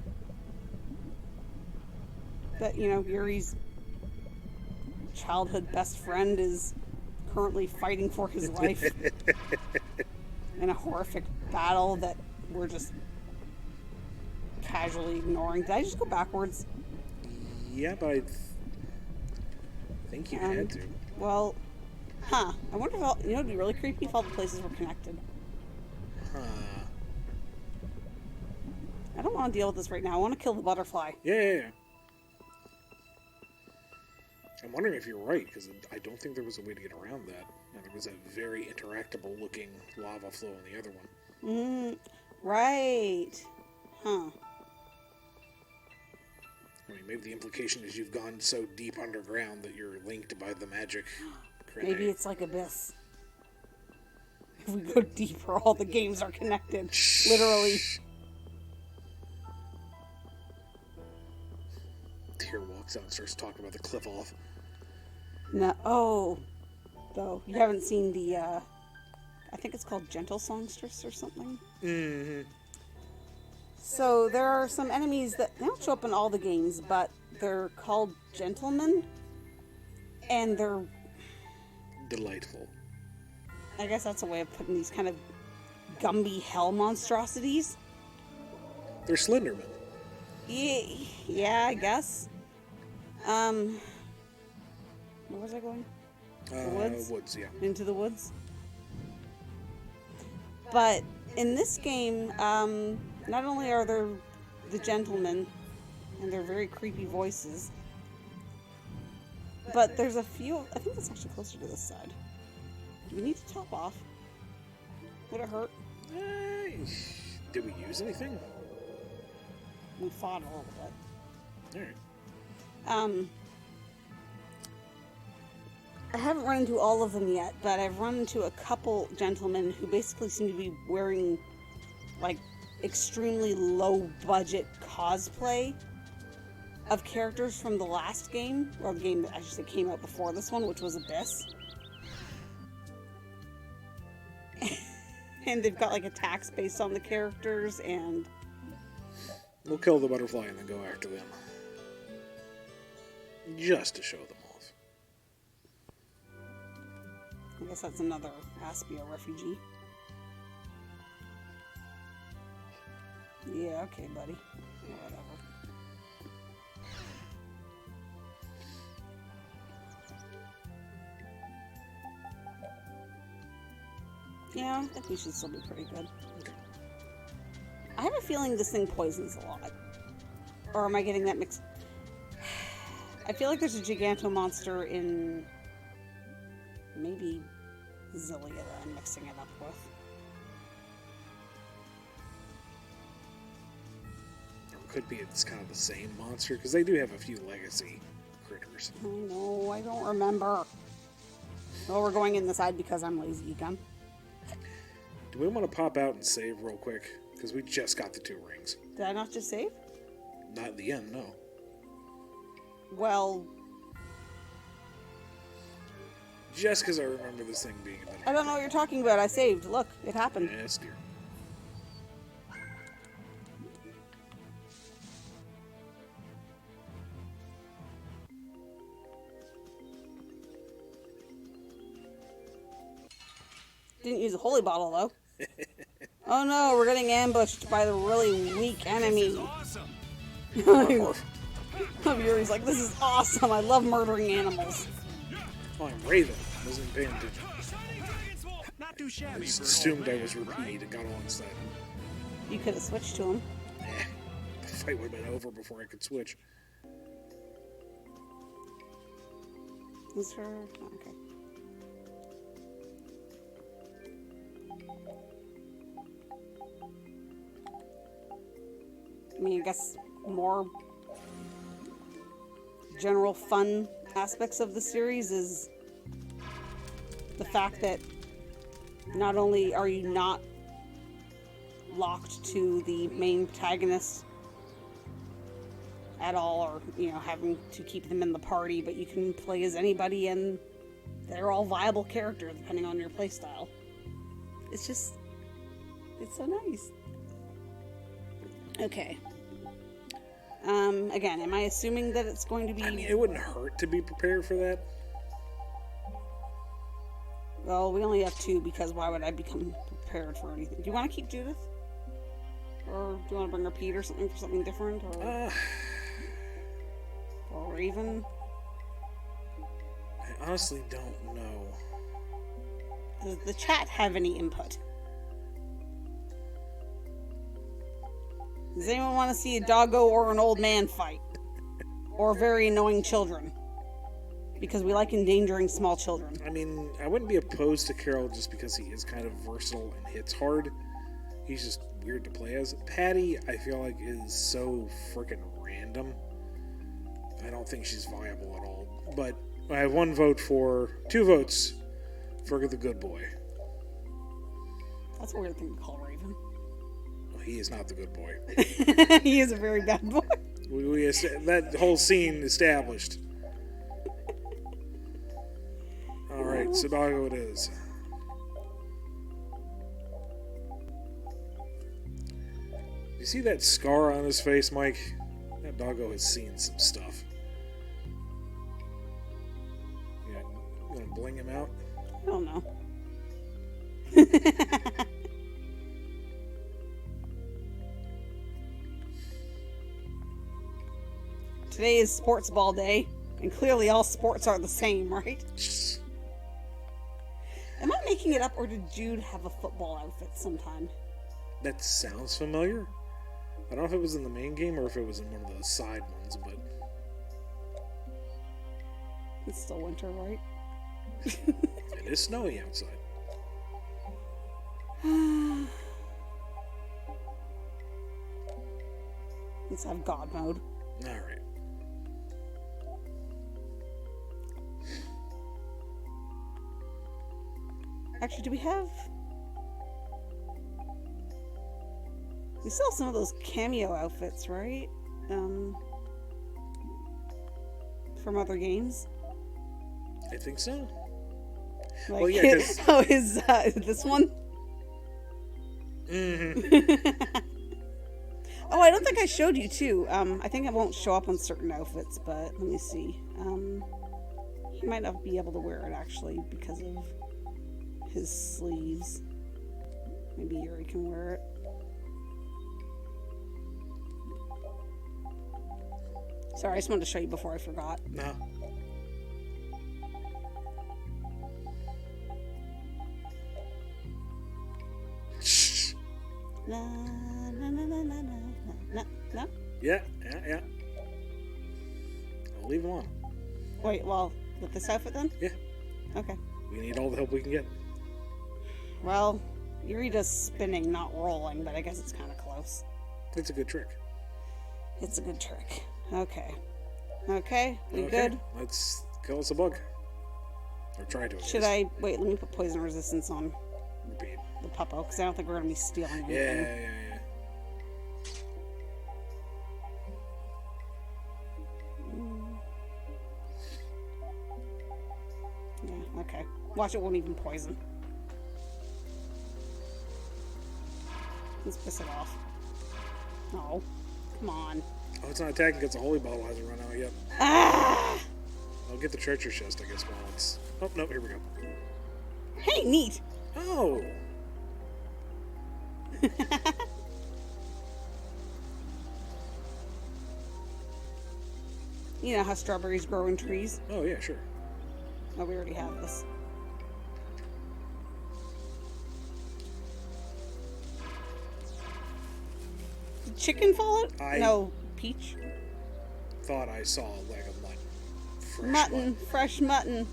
That, Yuri's childhood best friend is currently fighting for his life in a horrific battle that we're just casually ignoring. Did I just go backwards? Yeah, but I think you had to. Well, I wonder if it'd be really creepy if all the places were connected. I don't want to deal with this right now. I want to kill the butterfly. Yeah. I'm wondering if you're right, because I don't think there was a way to get around that. And there was a very interactable looking lava flow in the other one. Right. Huh. I mean, maybe the implication is you've gone so deep underground that you're linked by the magic grenade. Maybe it's like Abyss. If we go deeper, all the games are connected. Literally. Tyr walks out and starts talking about the cliff off. No. Oh. Though. You haven't seen the, I think it's called Gentle Songstress or something. Mm-hmm. So there are some enemies that they don't show up in all the games, but they're called gentlemen. And they're... Delightful. I guess that's a way of putting these kind of Gumby hell monstrosities. They're Slendermen. Yeah, I guess. Where was I going? The woods? Woods, yeah. Into the woods. But in this game, not only are there the gentlemen and their very creepy voices, but there's a few. I think it's actually closer to this side. Do we need to top off? Would it hurt? Did we use anything? We fought a little bit. Alright. I haven't run into all of them yet, but I've run into a couple gentlemen who basically seem to be wearing, like, extremely low-budget cosplay of characters from the last game, or the game that actually came out before this one, which was Abyss. And they've got, like, attacks based on the characters, and... We'll kill the butterfly and then go after them. Just to show them off. I guess that's another Aspia refugee. Yeah, okay, buddy. Whatever. Yeah, I think we should still be pretty good. I have a feeling this thing poisons a lot. Or am I getting that mixed? I feel like there's a Giganto monster in maybe Zillia that I'm mixing it up with. Or could be it's kind of the same monster, because they do have a few legacy critters. I know, I don't remember. Well, we're going in the side because I'm lazy again. Do we want to pop out and save real quick? Because we just got the 2 rings. Did I not just save? Not in the end, no. Well, Just because I remember this thing being a bit. I don't know what you're talking about. I saved. Look, it happened. Yes, dear. Didn't use a holy bottle, though. Oh no, we're getting ambushed by the really weak enemy. Awesome. Yuri's like, this is awesome. I love murdering animals. Oh, I'm Raven. I wasn't paying attention. Shining Dragon Sword. Not too I shabby just for an old assumed I man, was right? repeat and got alongside him. You could have switched to him. The fight would have been over before I could switch. Is her... oh, okay. I mean, I guess more general fun aspects of the series is the fact that not only are you not locked to the main protagonist at all, or, you know, having to keep them in the party, but you can play as anybody and they're all viable characters depending on your playstyle. It's just, it's so nice. Okay. Again, am I assuming that it's going to be... I mean, it wouldn't hurt to be prepared for that. Well, we only have 2, because why would I become prepared for anything? Do you want to keep Judith? Or do you want to bring her Pete or something for something different? Or Raven? I honestly don't know. Does the chat have any input? Does anyone want to see a doggo or an old man fight? Or very annoying children? Because we like endangering small children. I mean, I wouldn't be opposed to Carol just because he is kind of versatile and hits hard. He's just weird to play as. Patty, I feel like, is so freaking random. I don't think she's viable at all. But I have 2 votes for the good boy. That's a weird thing to call Raven. Well, he is not the good boy. He is a very bad boy. That whole scene established. Alright, so doggo it is. You see that scar on his face, Mike? That doggo has seen some stuff. Yeah, you wanna bling him out? I don't know. Today is sports ball day, and clearly all sports are the same, right? Am I making it up, or did Jude have a football outfit sometime? That sounds familiar. I don't know if it was in the main game or if it was in one of the side ones, but... It's still winter, right? It is snowy outside. Let's have God mode. Alright. Actually, do we have... We still have some of those cameo outfits, right? From other games. I think so. Like, Well, yeah, 'cause- oh, is this one? Oh, I don't think I showed you too. I think it won't show up on certain outfits, but let me see. He might not be able to wear it actually because of his sleeves. Maybe Yuri can wear it. Sorry, I just wanted to show you before I forgot. No. Na, na, na, na, na, na, no? Yeah. I'll leave him on. Wait, well, with this outfit then? Yeah. Okay. We need all the help we can get. Well, Yuri does spinning, not rolling, but I guess it's kind of close. It's a good trick. It's a good trick. Okay. Okay, we Okay, good? let's kill us a bug. Or try to. At Should least. I... Wait, let me put poison resistance on Repeat. the puppo, because I don't think we're going to be stealing anything. Yeah. Yeah, okay. Watch, it won't even poison. Let's piss it off. Oh, come on. Oh, it's not attacking because the holy bottle hasn't run out yet. Ah! I'll get the treasure chest, I guess, while it's... Oh, no, here we go. Hey, neat! Oh! You know how strawberries grow in trees? Oh, yeah, sure. Oh, we already have this. Did chicken fall out? No, peach. Thought I saw a leg of mutton. Fresh Mutton, fresh mutton.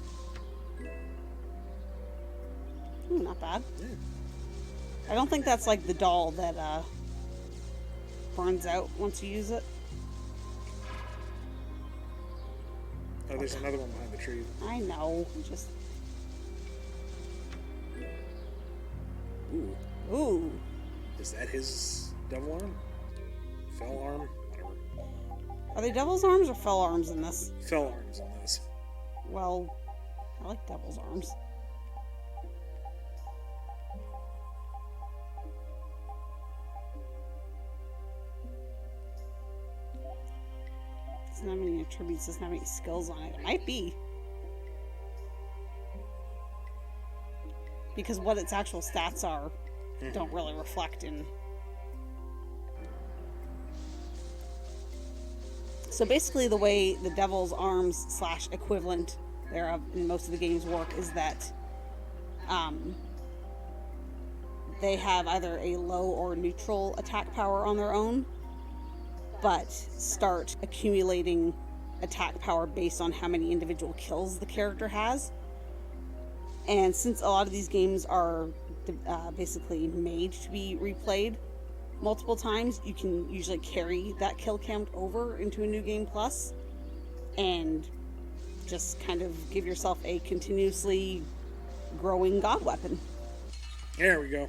Ooh, not bad. Yeah. I don't think that's like the doll that burns out once you use it. Oh, there's another one behind the tree. I know. Just Ooh. ooh. Is that his devil arm? Fell arm? Whatever. Are they devil's arms or fell arms in this? Fell arms on this. Well, I like devil's arms. Doesn't have any attributes, doesn't have any skills on it. It might be. Because what its actual stats are don't really reflect in. So basically the way the devil's arms / equivalent thereof in most of the games work is that they have either a low or neutral attack power on their own, but start accumulating attack power based on how many individual kills the character has. And since a lot of these games are basically made to be replayed multiple times, you can usually carry that kill count over into a new game plus and just kind of give yourself a continuously growing god weapon. There we go.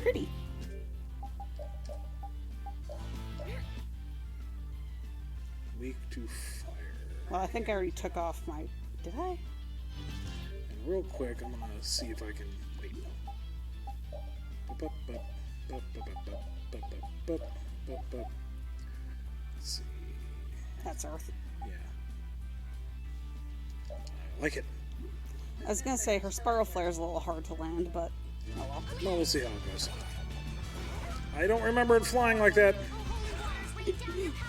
Pretty. Weak to fire. Well, I think I already took off my... Did I? And real quick, I'm gonna see if I can... Wait. Let's see. That's Earth. Yeah. I like it. I was gonna say her spiral flare is a little hard to land, but oh well. Well, we'll see how it goes. I don't remember it flying like that.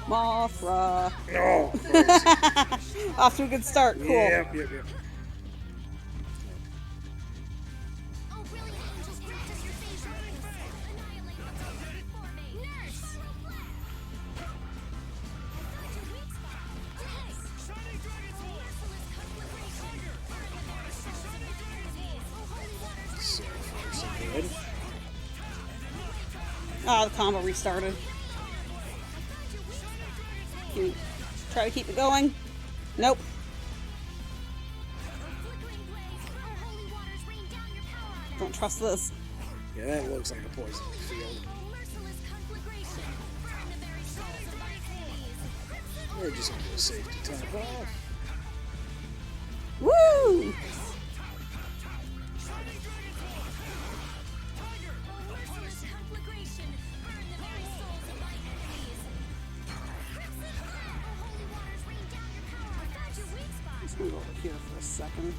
Mothra. No. Off to a good start. Cool. Yep. Oh, brilliant angels, practice your phase runnings. Annihilate for me. Nurse! That's your weak spot. Yes! Shining Dragon Sword! Merciless conflagration. Shining Dragon Sword! Oh, holy water. So far, so good. Ah, the combo restarted. Can you try to keep it going? Nope. Flickering blaze, our holy waters rain down your power on us. Don't trust this. Yeah, that looks like a poison field. Merciless conflagration, burn the very souls of my enemies. We're just gonna do a safety top off. Woo! Merciless conflagration, burn the very souls of my enemies. Crimson flare, our holy waters rain down your power. I found your weak spot. Just gonna go over here for a second.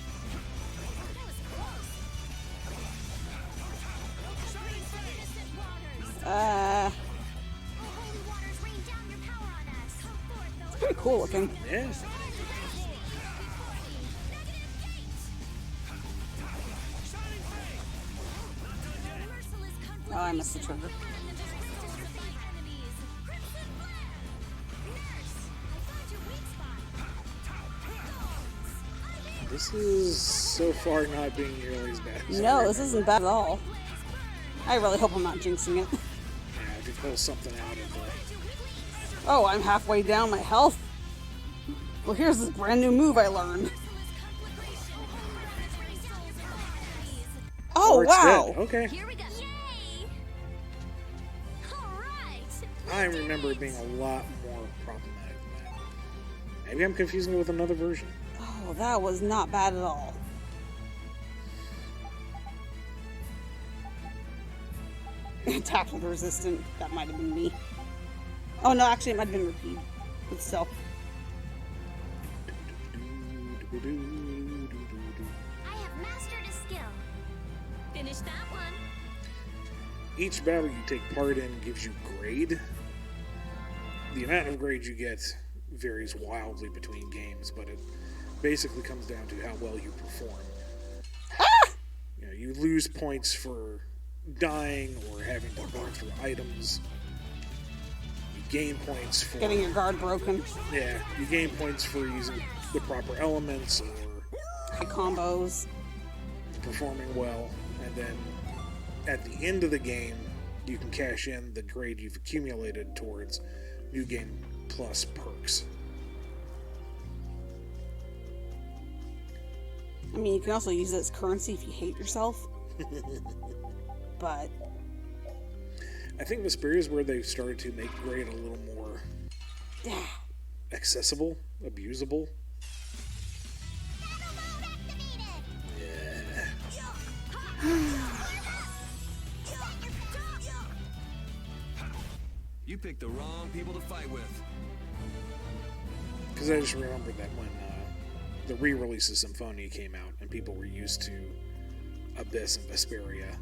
That was close. Innocent waters, Uh, our holy waters rain down your power on us. Come forth, O pretty cool looking. Yeah. Oh, I missed the trigger. This is so far not being nearly as bad as No, this isn't bad at all. I really hope I'm not jinxing it. Yeah, if you pull something out of the... Oh, I'm halfway down my health. Well, here's this brand new move I learned. Oh, Or it's wow. dead. Okay. Here we go. Yay! All right. I remember it being a lot more problematic than that. Maybe I'm confusing it with another version. Oh, that was not bad at all. Tackled resistant. That might have been me. Oh, no, actually, it might have been repeat. But still. I have mastered a skill. Finish that one. Each battle you take part in gives you grade. The amount of grade you get varies wildly between games, but it basically comes down to how well you perform. You know, you lose points for dying or having to burn through items. You gain points for Getting your guard broken. yeah. You gain points for using the proper elements or High combos. performing well, and then at the end of the game, you can cash in the grade you've accumulated towards New Game Plus perks. I mean, you can also use it as currency if you hate yourself. But I think Vesperia is where they've started to make grade a little more accessible, abusable. You picked the wrong people to fight with. Because I just remembered that when the re-release of Symphonia came out and people were used to Abyss and Vesperia.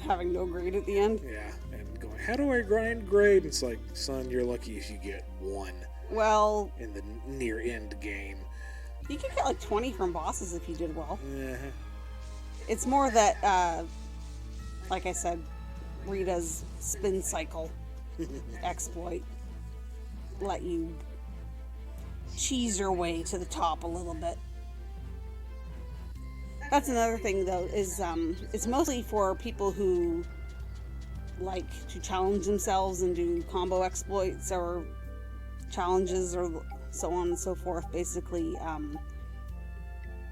having no grade at the end. Yeah, and going, how do I grind grade? It's like, son, you're lucky if you get 1 Well, in the near end game. you could get like 20 from bosses if you did well. Uh-huh. It's more that, like I said, Rita's spin cycle exploit let you cheese your way to the top a little bit. That's another thing, though, is it's mostly for people who like to challenge themselves and do combo exploits or challenges or so on and so forth. Basically,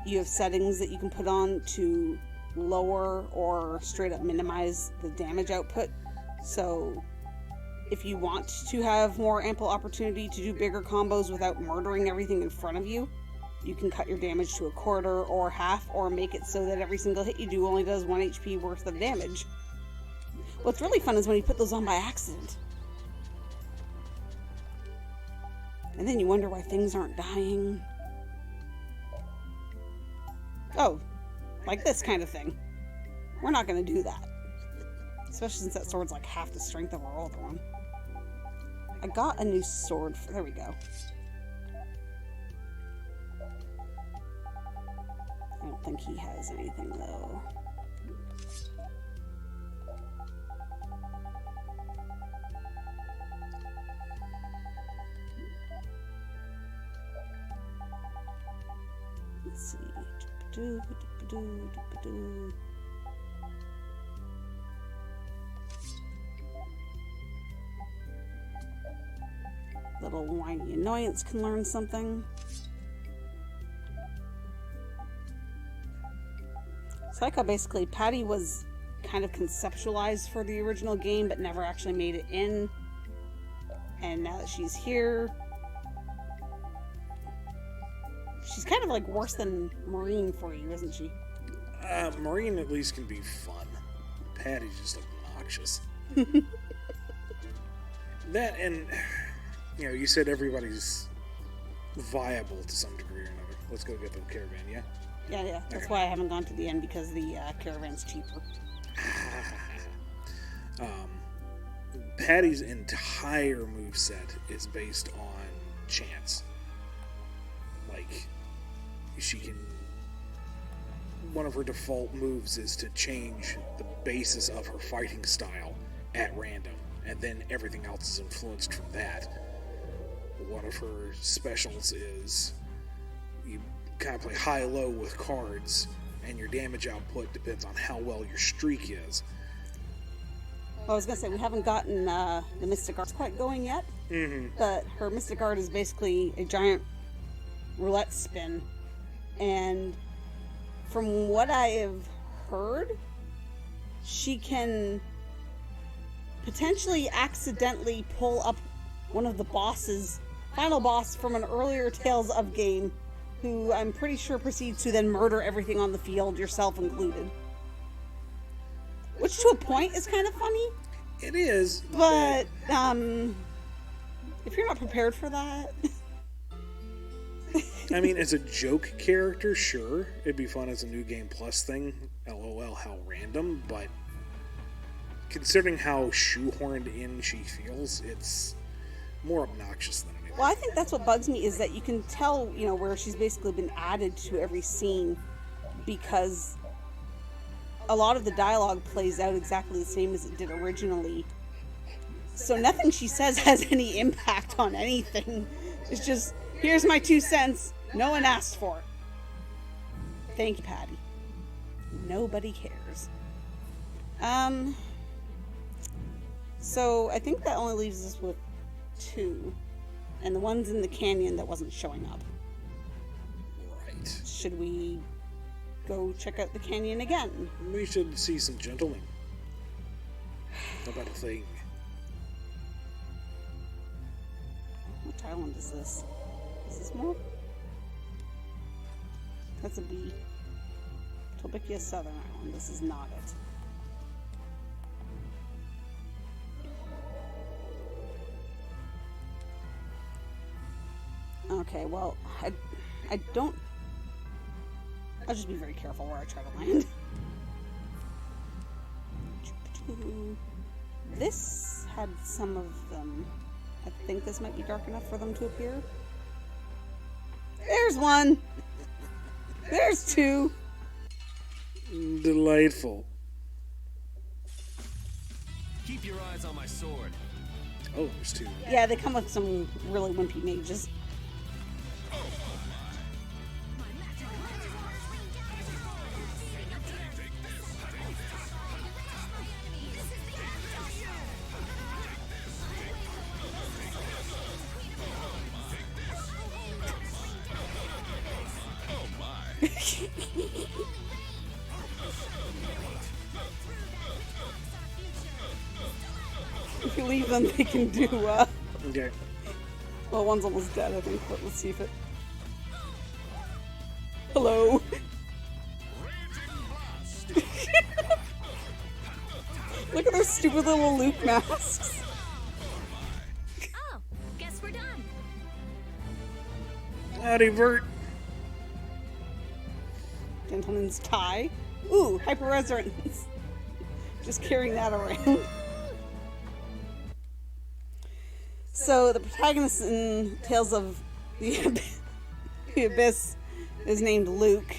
you have settings that you can put on to lower or straight up minimize the damage output. So if you want to have more ample opportunity to do bigger combos without murdering everything in front of you, you can cut your damage to a quarter or half, or make it so that every single hit you do only does 1 HP worth of damage. What's really fun is when you put those on by accident. And then you wonder why things aren't dying. Oh, like this kind of thing. We're not going to do that. Especially since that sword's like half the strength of our other one. I got a new sword. There we go. I don't think he has anything though. Let's see. Doo-ba-doo. little whiny annoyance can learn something. So I like how basically Patty was kind of conceptualized for the original game, but never actually made it in. And now that she's here, she's kind of like worse than Maureen for you, isn't she? Maureen at least can be fun. Patty's just obnoxious. That, and, you know, you said everybody's viable to some degree or another. Let's go get the caravan, yeah? Yeah. That's Okay. why I haven't gone to the end, because the caravan's cheaper. Patty's entire moveset is based on chance. Like, she can... One of her default moves is to change the basis of her fighting style at random, and then everything else is influenced from that. One of her specials is you kind of play high-low with cards, and your damage output depends on how well your streak is. Well, I was going to say, we haven't gotten the Mystic Art quite going yet, but her Mystic Art is basically a giant roulette spin, and from what I have heard, she can potentially accidentally pull up one of the bosses, final boss from an earlier Tales of game, who I'm pretty sure proceeds to then murder everything on the field, yourself included. Which to a point is kind of funny. It is, But, if you're not prepared for that... I mean, as a joke character, sure, it'd be fun as a New Game Plus thing. LOL, how random, but considering how shoehorned in she feels, it's more obnoxious than anything. Well, I think that's what bugs me, is that you can tell, you know, where she's basically been added to every scene, because a lot of the dialogue plays out exactly the same as it did originally. So nothing she says has any impact on anything. It's just, here's my 2 cents. No one asked for it. Thank you, Patty. Nobody cares. So I think that only leaves us with 2. And the one's in the canyon that wasn't showing up. Right. Should we go check out the canyon again? We should see some gentlemen. How about a thing? Which island is this? Is this more? That's a B. Tobikia Southern Island. This is not it. Okay, well, I don't... I'll just be very careful where I try to land. This had some of them. I think this might be dark enough for them to appear. There's one! There's 2! Delightful. Keep your eyes on my sword. Oh, there's 2. Yeah, they come with some really wimpy mages. If you leave them, they can do, Okay. well, one's almost dead, I think, but let's see if it... Hello? Look at their stupid little Luke masks. Oh, guess we're done. Howdy, Vert. Gentleman's tie. Ooh, hyper resonance. Just carrying that around. So the protagonist in Tales of the Abyss is named Luke,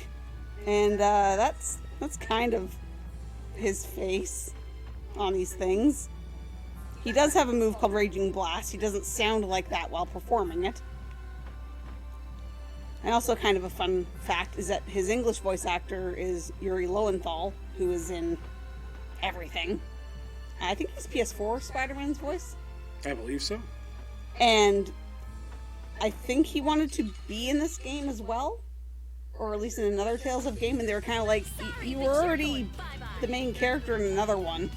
and that's kind of his face on these things. He does have a move called Raging Blast. He doesn't sound like that while performing it. And also kind of a fun fact is that his English voice actor is Yuri Lowenthal, who is in everything. I think he's PS4 Spider-Man's voice. I believe so. And I think he wanted to be in this game as well, or at least in another Tales of game, and they were kind of like, you were already the main character in another one.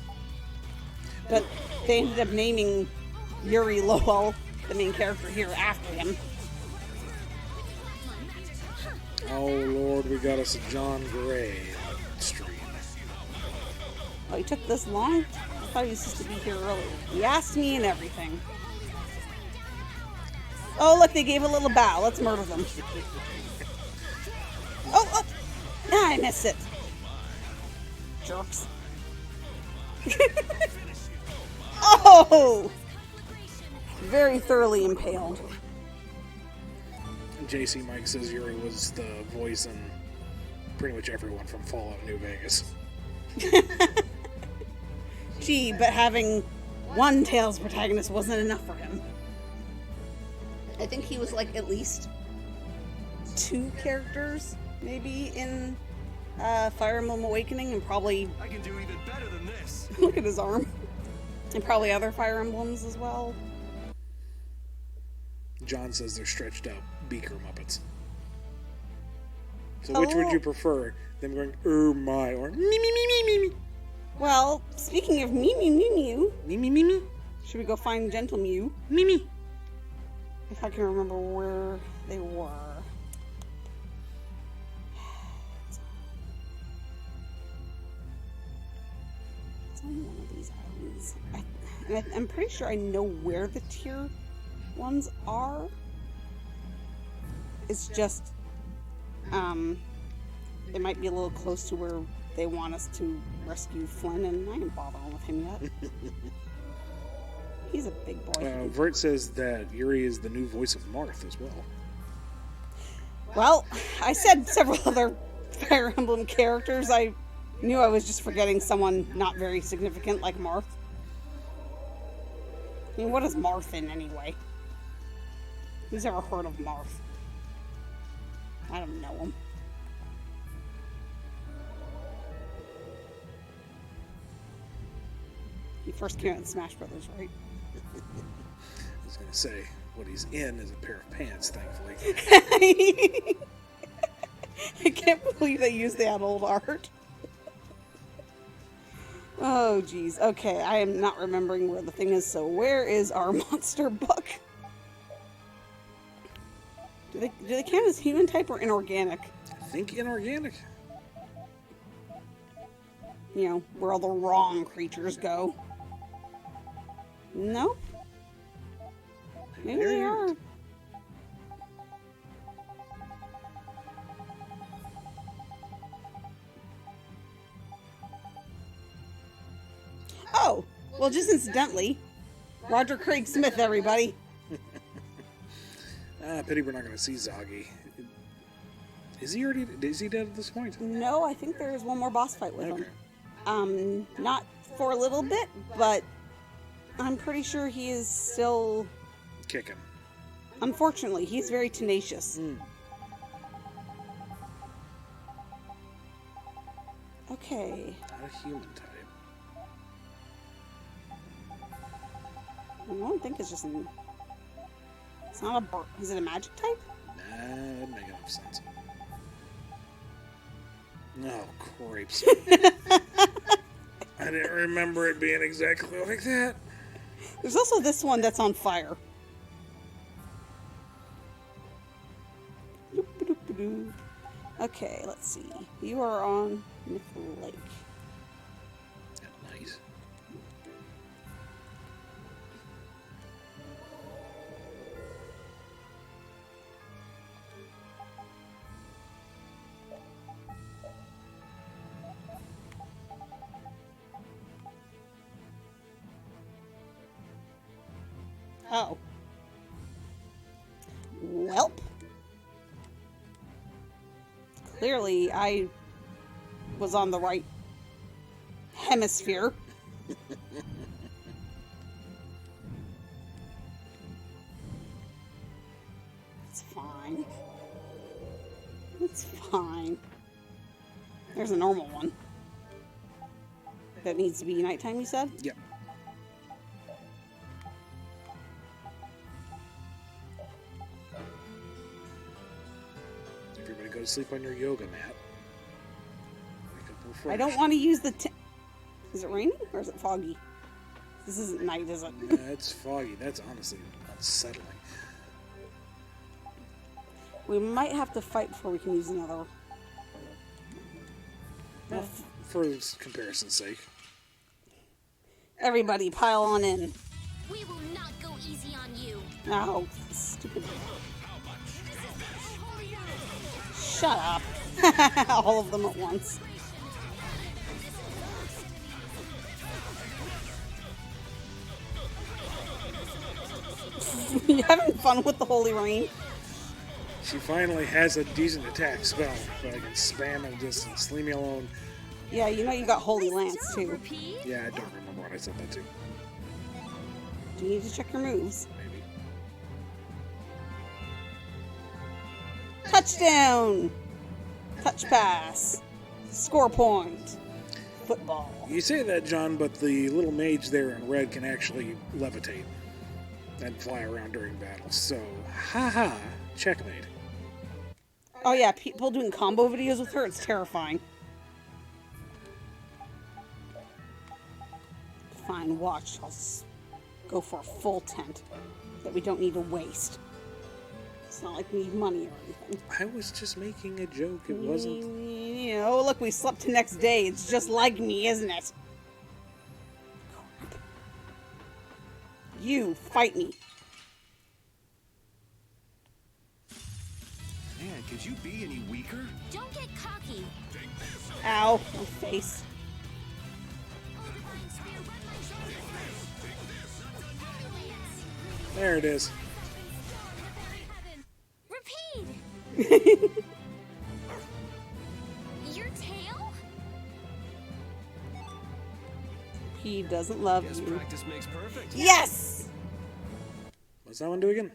But they ended up naming Yuri Lowell the main character here after him. Oh Lord, we got us a John Gray stream. Oh, he took this long? I thought he was supposed to be here earlier. He asked me and everything. Oh, look, they gave a little bow. Let's murder them. Oh! Ah, I missed it. Jerks. Oh! Very thoroughly impaled. JC Mike says Yuri was the voice in pretty much everyone from Fallout New Vegas. Gee, but having one Tales protagonist wasn't enough for him. I think he was like at least 2 characters, maybe, in Fire Emblem Awakening, and probably... I can do even better than this. Look at his arm. And probably other Fire Emblems as well. John says they're stretched out beaker Muppets. So which would you prefer? Them going, oh my, or me, me, me, me, me, me? Well, speaking of me, me, me, Mew, Me, me, me, me? should we go find Gentle Mew? Me, me. If I can remember where they were. It's on one of these islands. I'm pretty sure I know where the tier ones are. It's just, it might be a little close to where they want us to rescue Flynn, and I ain't bothering with him yet. He's a big boy. Vert says that Yuri is the new voice of Marth as well. Well, I said several other Fire Emblem characters. I knew I was just forgetting someone not very significant like Marth. I mean, what is Marth in anyway? Who's ever heard of Marth? I don't know him. He first came out in Smash Brothers, right? I was going to say, what he's in is a pair of pants, thankfully. I can't believe they used that old art. Oh, geez. Okay, I am not remembering where the thing is, so where is our monster book? Do they count as human type or inorganic? I think inorganic. You know, where all the wrong creatures go. Nope. Maybe they are. Oh, well, just incidentally, Roger Craig Smith, everybody. Pity we're not going to see Zoggy. Is he dead at this point? No, I think there is one more boss fight with Okay. him. Not for a little bit, but I'm pretty sure he is still... Kicking. Unfortunately, he's very tenacious. Okay. Not a human type. I don't think it's just an... It's not a bird. Is it a magic type? Nah, that'd make enough sense. No, crepes. I didn't remember it being exactly like that. There's also this one that's on fire. Doop-a-doop-a-doo. Okay, let's see. You are on Myth Lake. At night. Oh. Welp. Clearly, I was on the right hemisphere. It's fine. It's fine. There's a normal one. That needs to be nighttime, you said? Yep. to go to sleep on your yoga mat. Wake up refreshed. I don't want to use the... Is it raining or is it foggy? This isn't night, is it? It's foggy. That's honestly unsettling. We might have to fight before we can use another. Well, for comparison's sake. Everybody pile on in. We will not go easy on you. Oh, stupid. Shut up. All of them at once. You having fun with the Holy Rain? She finally has a decent attack spell, but I can spam and just leave me alone. Yeah, you know you got Holy Lance too. Repeat. Yeah, I don't remember what I said that to. Do you need to check your moves? Maybe. Touchdown! Touch pass. Score point. Football. You say that, John, but the little mage there in red can actually levitate and fly around during battles. So, haha, checkmate. Oh yeah, people doing combo videos with her, it's terrifying. Fine, watch. I'll go for a full tent that we don't need to waste. It's not like we need money or anything. I was just making a joke. It wasn't. You know, look, we slept the next day. It's just like me, isn't it? Crap. You, fight me. Man, could you be any weaker? Don't get cocky. Ow, my face. There it is. Repeat. Your tail? He doesn't love Guess you. practice makes perfect. Yes! What's that one do again?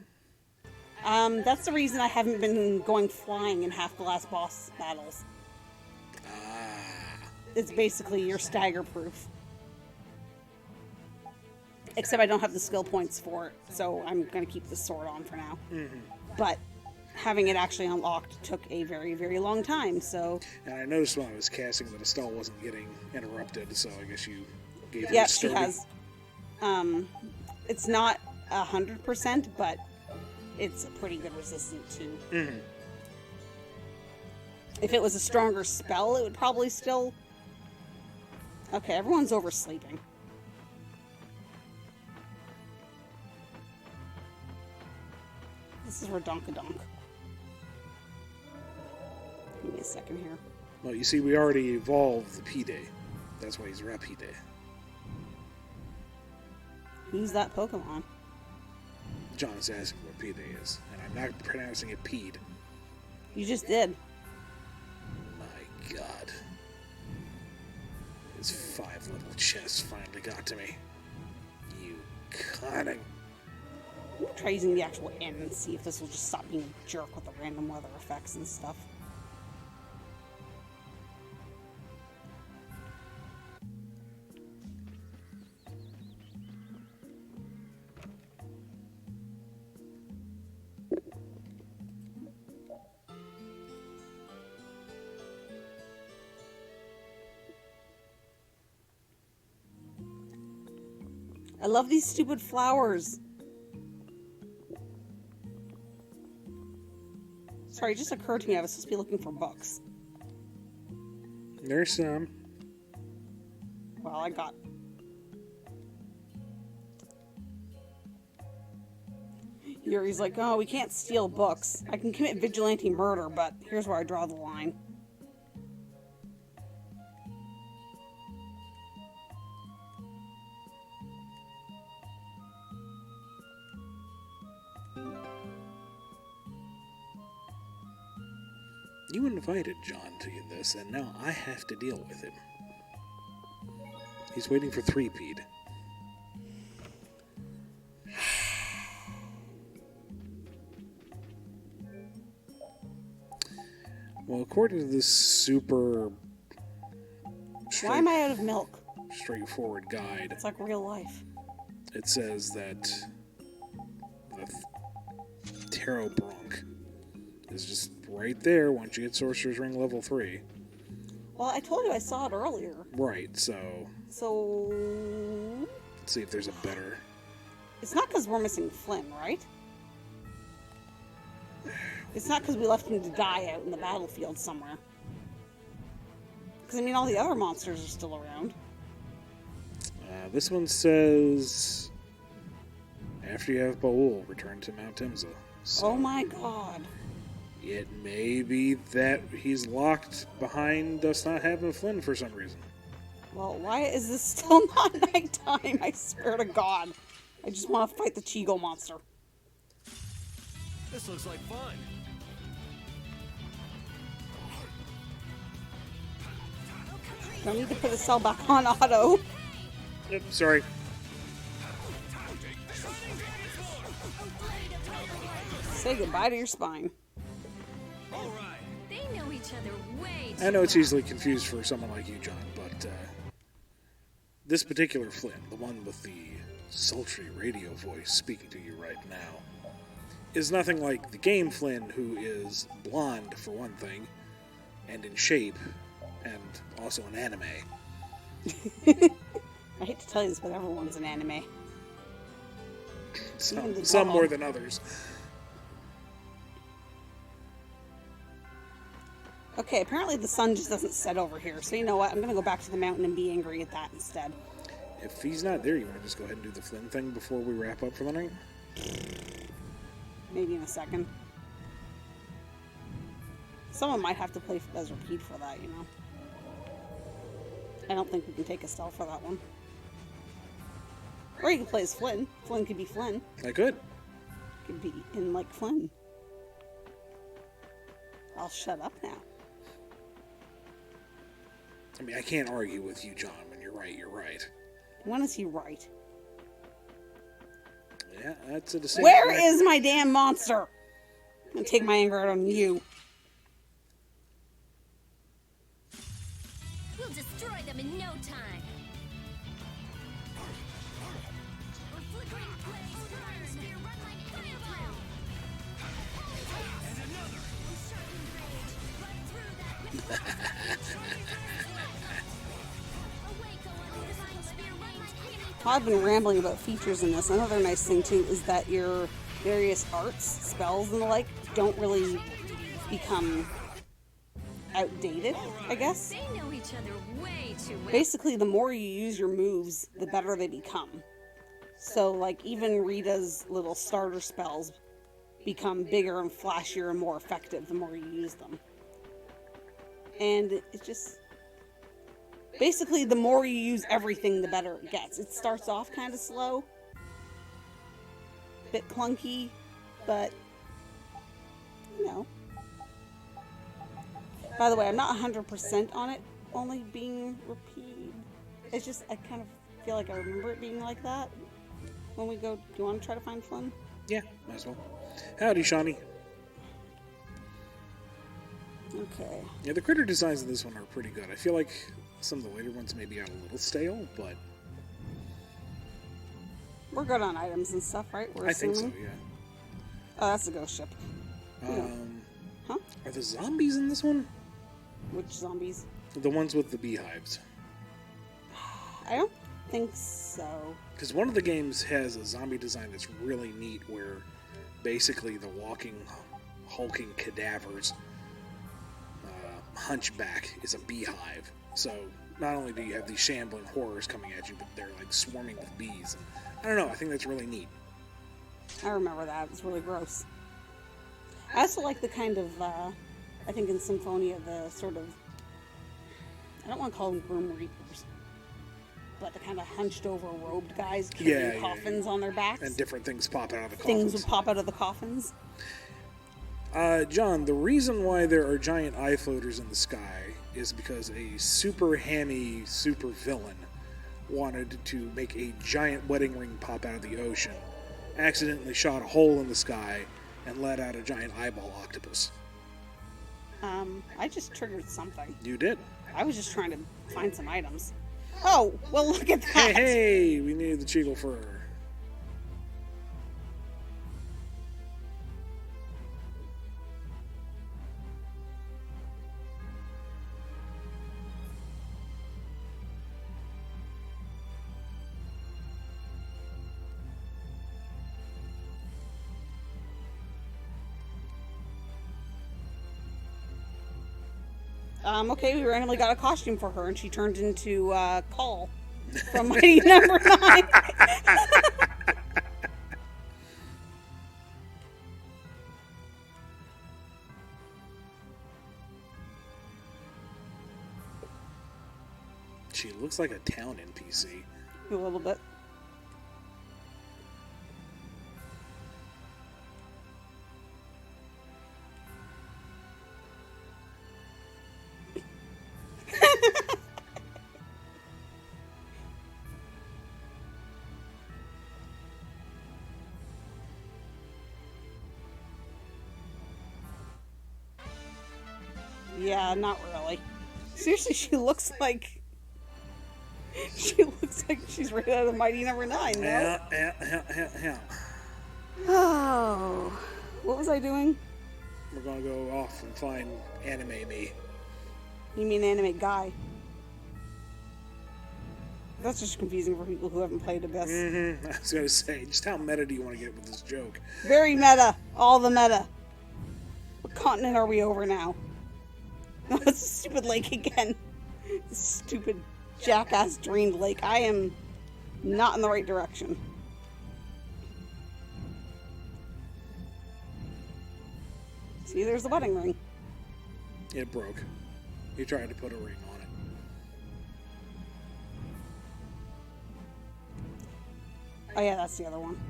That's the reason I haven't been going flying in half the last boss battles. It's basically your stagger proof. Except I don't have the skill points for it, so I'm going to keep the sword on for now. Mm-hmm. But having it actually unlocked took a very, very long time, so... And I noticed when I was casting that Estelle wasn't getting interrupted, so I guess you gave her a Yep, she sturdy. has. It's not 100%, but it's a pretty good resistant too. Mm-hmm. If it was a stronger spell, it would probably still... Okay, everyone's oversleeping. This is Redonkadonk. Give me a second here. Well, you see, we already evolved the P-Day. That's why he's Rapide. Who's that Pokemon? John is asking what P-Day is, and I'm not pronouncing it Peed. You just did. My God. His 5 little chests finally got to me. You cunning. I'm gonna try using the actual N and see if this will just stop being a jerk with the random weather effects and stuff. I love these stupid flowers. Sorry, it just occurred to me I was supposed to be looking for books. There's some. Well, I got... Yuri's like, oh, we can't steal books. I can commit vigilante murder, but here's where I draw the line. You invited John to this, and now I have to deal with him. He's waiting for 3-Peed. Well, according to this super Why am I out of milk? straightforward guide, It's like real life. it says that the Tarot Bronc is just right there once you get Sorcerer's Ring level 3. Well, I told you I saw it earlier. Right, so So... let's see if there's a better... It's not because we're missing Flynn, right? It's not because we left him to die out in the battlefield somewhere. Because, I mean, all the other monsters are still around. This one says... After you have Baul, return to Mount Timza. So Oh my god. it may be that he's locked behind us not having Flynn for some reason. Well, why is this still not nighttime? I swear to God. I just want to fight the Chigo monster. This looks like fun. Don't need to put a cell back on auto. Yep, sorry. Say goodbye to your spine. All right. They know each other way I know it's easily confused for someone like you, John, but this particular Flynn, the one with the sultry radio voice speaking to you right now, is nothing like the game Flynn, who is blonde, for one thing, and in shape, and also an anime. I hate to tell you this, but everyone's an anime. Even the Some dog. more than others. Okay, apparently the sun just doesn't set over here, so you know what? I'm gonna go back to the mountain and be angry at that instead. If he's not there, you want to just go ahead and do the Flynn thing before we wrap up for the night? Maybe in a second. Someone might have to play as repeat for that, you know? I don't think we can take Estelle for that one. Or you can play as Flynn. Flynn could be Flynn. I could. Could be in like Flynn. I'll shut up now. I mean, I can't argue with you, John. When you're right, you're right. When is he right? Yeah, that's a decision. Where is my damn monster? I'm gonna take my anger out on you. We'll destroy them in no time. We're flickering blaze, fire spear, run like fire round. And another. We sharpen rage, run through that. Awake, O divine spear, run like fire. I've been rambling about features in this. Another nice thing too is that your various arts, spells, and the like don't really become outdated, I guess. They know each other way too well. Basically, the more you use your moves, the better they become. So, like, even Rita's little starter spells become bigger and flashier and more effective the more you use them. And it just... Basically, the more you use everything, the better it gets. It starts off kind of slow. Bit clunky, but... You know. By the way, I'm not 100% on it only being repeated. It's just, I kind of feel like I remember it being like that. When we go, do you want to try to find Flynn? Yeah, might as well. Howdy, Shawnee. Okay. Yeah, the critter designs in this one are pretty good. I feel like some of the later ones may be out a little stale, but We're good on items and stuff, right? We're I think so, assuming? yeah. Oh, that's the ghost ship. Huh? Are the zombies in this one? Which zombies? The ones with the beehives. I don't think so. Because one of the games has a zombie design that's really neat, where basically the walking, hulking cadavers hunchback is a beehive. So not only do you have these shambling horrors coming at you, but they're like swarming with bees. I don't know, I think that's really neat. I remember that. It's really gross. I also like the kind of, I think in Symphonia, the sort of, I don't want to call them Grim Reapers, but the kind of hunched over robed guys carrying coffins on their backs. And different things pop out of the Things coffins. would pop out of the coffins. John, the reason why there are giant eye floaters in the sky is because a super hammy super villain wanted to make a giant wedding ring pop out of the ocean, accidentally shot a hole in the sky, and let out a giant eyeball octopus. I just triggered something. You did. I was just trying to find some items. Oh, well, look at that. Hey, we needed the Cheagle fur. Okay, we randomly got a costume for her, and she turned into Call from Mighty Number 9. She looks like a town NPC. A little bit. Yeah, not really. Seriously, she looks like she's right out of Mighty Number 9, no? Yeah. Oh, what was I doing? We're gonna go off and find Anime Me. You mean Anime Guy? That's just confusing for people who haven't played Abyss. I was gonna say, just how meta do you want to get with this joke? Very meta. All the meta. What continent are we over now? No, it's a stupid lake again. This stupid jackass drained lake. I am not in the right direction. See, there's the wedding ring. It broke. He tried to put a ring on it. Oh yeah, that's the other one.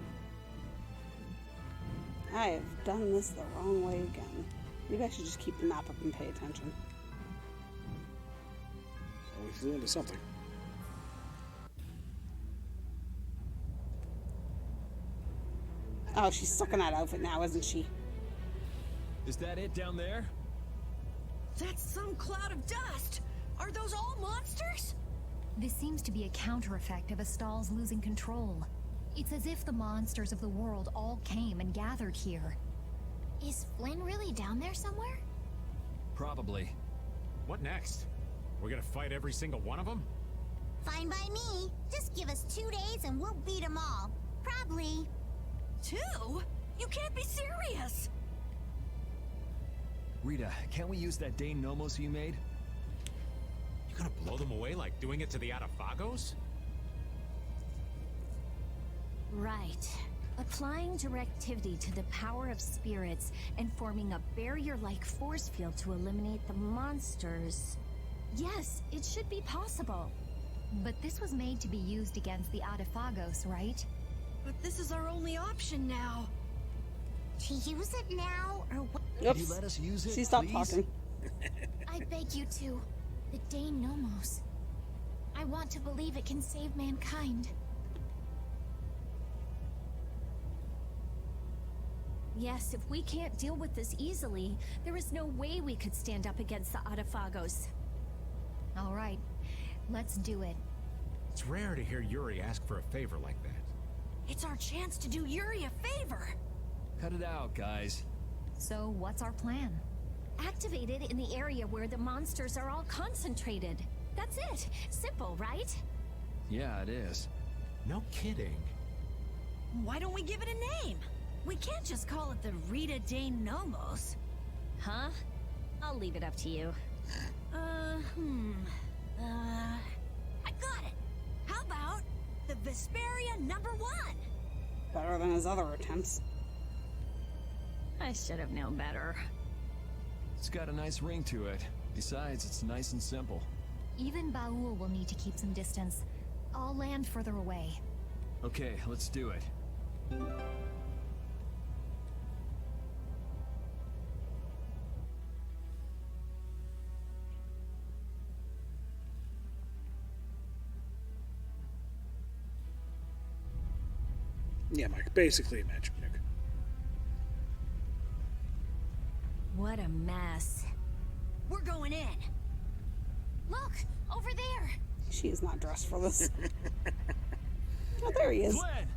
I have done this the wrong way again. Maybe I should just keep the map up and pay attention. So we flew into something. Oh, she's stuck in that outfit now, isn't she? Is that it down there? That's some cloud of dust. Are those all monsters? This seems to be a counter effect of Astal's losing control. It's as if the monsters of the world all came and gathered here. Is Flynn really down there somewhere? Probably. What next? We're gonna fight every single one of them? Fine by me. Just give us 2 days and we'll beat them all. Probably. 2? You can't be serious. Rita, can't we use that Dane Nomos you made? You gonna blow them away like doing it to the Atafagos? Right. Applying directivity to the power of spirits and forming a barrier-like force field to eliminate the monsters. Yes, it should be possible. But this was made to be used against the Atafagos, right? But this is our only option now. To use it now or what? Could you Oops. let us use it, She stopped please? talking. I beg you to. The Dane Nomos. I want to believe it can save mankind. Yes, if we can't deal with this easily, there is no way we could stand up against the Atafagos. All right, let's do it. It's rare to hear Yuri ask for a favor like that. It's our chance to do Yuri a favor. Cut it out, guys. So, what's our plan? Activate it in the area where the monsters are all concentrated. That's it. Simple, right? Yeah, it is. No kidding. Why don't we give it a name? We can't just call it the Rita Dane Nomos. Huh? I'll leave it up to you. I got it. How about the Vesperia #1? Better than his other attempts. I should have known better. It's got a nice ring to it. Besides, it's nice and simple. Even Baul will need to keep some distance. I'll land further away. Okay, let's do it. Yeah, Mike, basically a magic nuke. What a mess. We're going in. Look! Over there! She is not dressed for this. Oh, there he is. Flynn!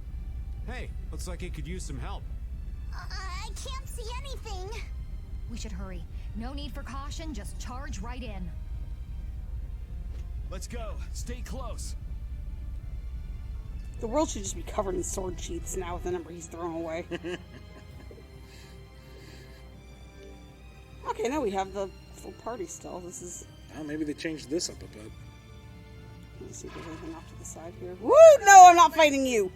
Hey, looks like he could use some help. I can't see anything. We should hurry. No need for caution, just charge right in. Let's go. Stay close. The world should just be covered in sword sheaths now with the number he's thrown away. Okay, now we have the Full party still. This is. Oh, maybe they changed this up a bit. Let's see if there's anything off to the side here. Woo! No, I'm not fighting you!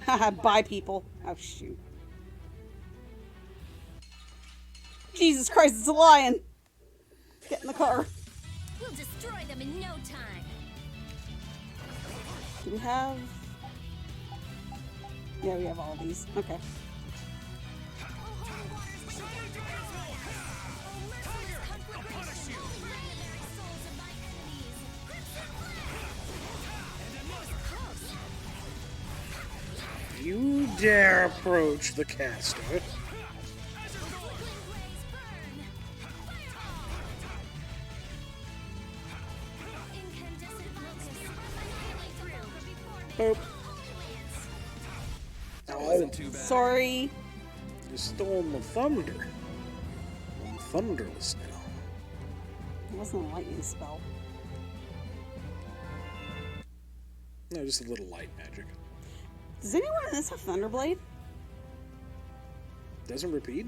Haha, bye, people. Oh, shoot. Jesus Christ, it's a lion! Get in the car. We'll destroy them in no time. Do we have... Yeah, we have all these. Okay. You dare approach the caster. Boop. Oh, Sorry. you stole my thunder. I'm thunderless now. It wasn't a lightning spell. No, just a little light magic. Does anyone in this have Thunderblade? Doesn't repeat?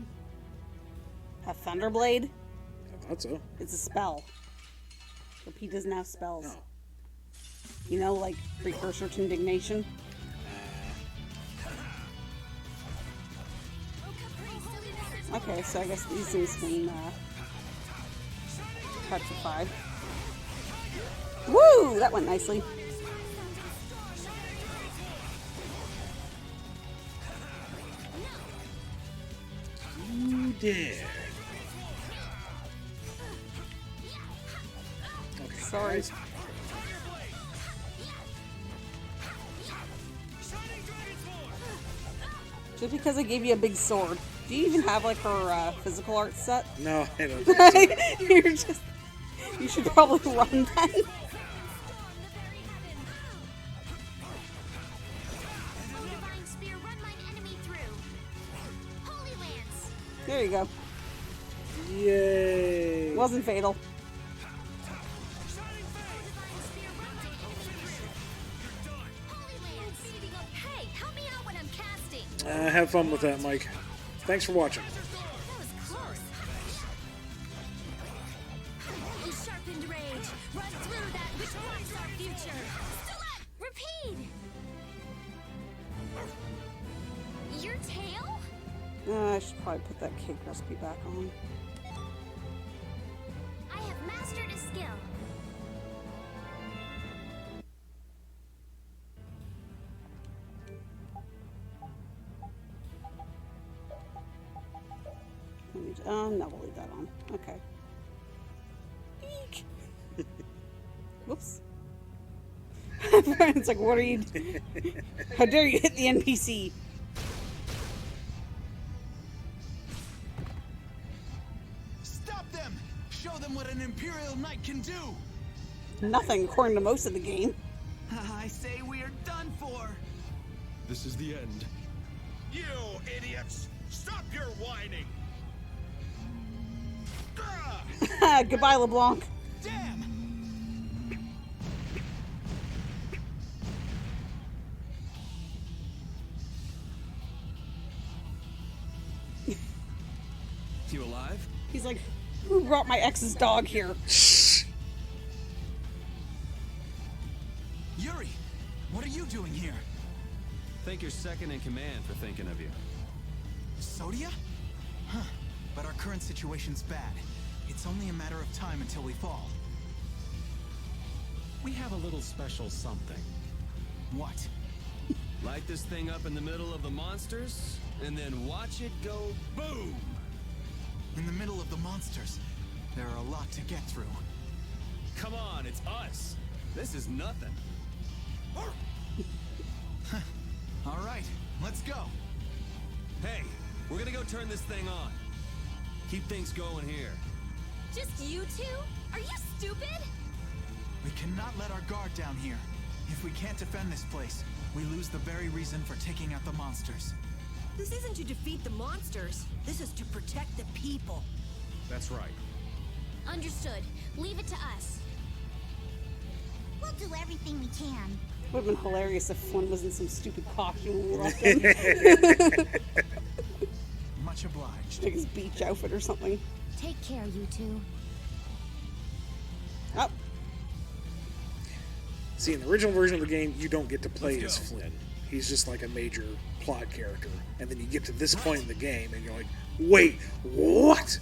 Have Thunderblade? I thought so. It's a spell. Repeat doesn't have spells. No. You know, like precursor to indignation? Okay, so I guess these things can petrified. Woo! That went nicely. You dare. Okay, Sorry. guys. Just because I gave you a big sword. Do you even have like her physical art set? No, I don't think so. You're just. You should probably run then. There you go. Yay! Wasn't fatal. Hey, help me out when I'm casting. Have fun with that, Mike. Thanks for watching. That was close. In sharpened rage, run through that which blocks our future. Stiletto, repeat. Your tail? I should probably put that cake recipe back on. I have mastered a skill. No, we'll leave that on. Okay. Eek. Whoops. It's like, what are you doing? How dare you hit the NPC? Stop them! Show them what an Imperial Knight can do! Nothing, according to most of the game. I say we are done for! This is the end. You idiots! Stop your whining! Goodbye, LeBlanc. Damn! You alive? He's like, who brought my ex's dog here? Yuri! What are you doing here? Thank your second in command for thinking of you. Sodia? Huh. But our current situation's bad. It's only a matter of time until we fall. We have a little special something. What? Light this thing up in the middle of the monsters, and then watch it go boom! In the middle of the monsters, there are a lot to get through. Come on, it's us. This is nothing. All right, let's go. Hey, we're gonna go turn this thing on. Keep things going here. Just you two? Are you stupid? We cannot let our guard down here. If we can't defend this place, we lose the very reason for taking out the monsters. This isn't to defeat the monsters. This is to protect the people. That's right. Understood. Leave it to us. We'll do everything we can. Would have been hilarious if one was in some stupid costume when we left him. Much Much obliged. Like his beach outfit or something. Take care, you two. Oh, See, in the original version of the game, you don't get to play as Flynn. He's just like a major plot character. And then you get to this point in the game, and you're like, wait, what?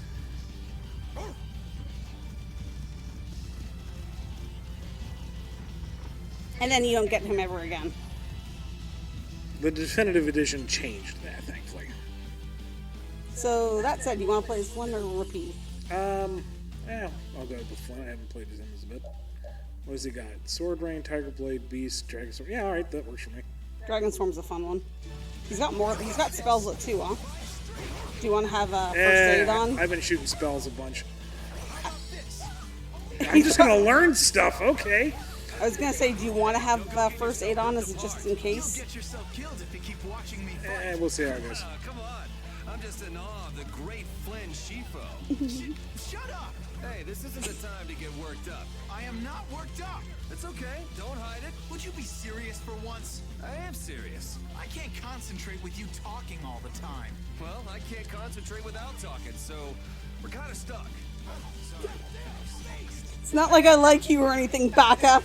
and then you don't get him ever again. The definitive edition changed that, thankfully. So that said, you want to play as Flynn or repeat? Yeah, I'll go with Flynn. I haven't played as him as a bit. What has he got? Sword Rain, Tiger Blade, Beast, Dragon Sword. Yeah, alright, that works for me. Dragon Storm's a fun one. He's got more. He's got spells too, huh? Do you want to have a first aid on? I've been shooting spells a bunch. I'm just gonna learn stuff, okay. I was gonna say, do you want to have first aid on? Is it just in case? You'll get yourself killed if you keep watching me fight. We'll see how it goes. Come on. I'm just in awe of the great Flynn Shifo. Shut up! Hey, this isn't the time to get worked up. I am not worked up. It's okay. Don't hide it. Would you be serious for once? I am serious. I can't concentrate with you talking all the time. Well, I can't concentrate without talking, so we're kind of stuck. It's not like I like you or anything, Baka.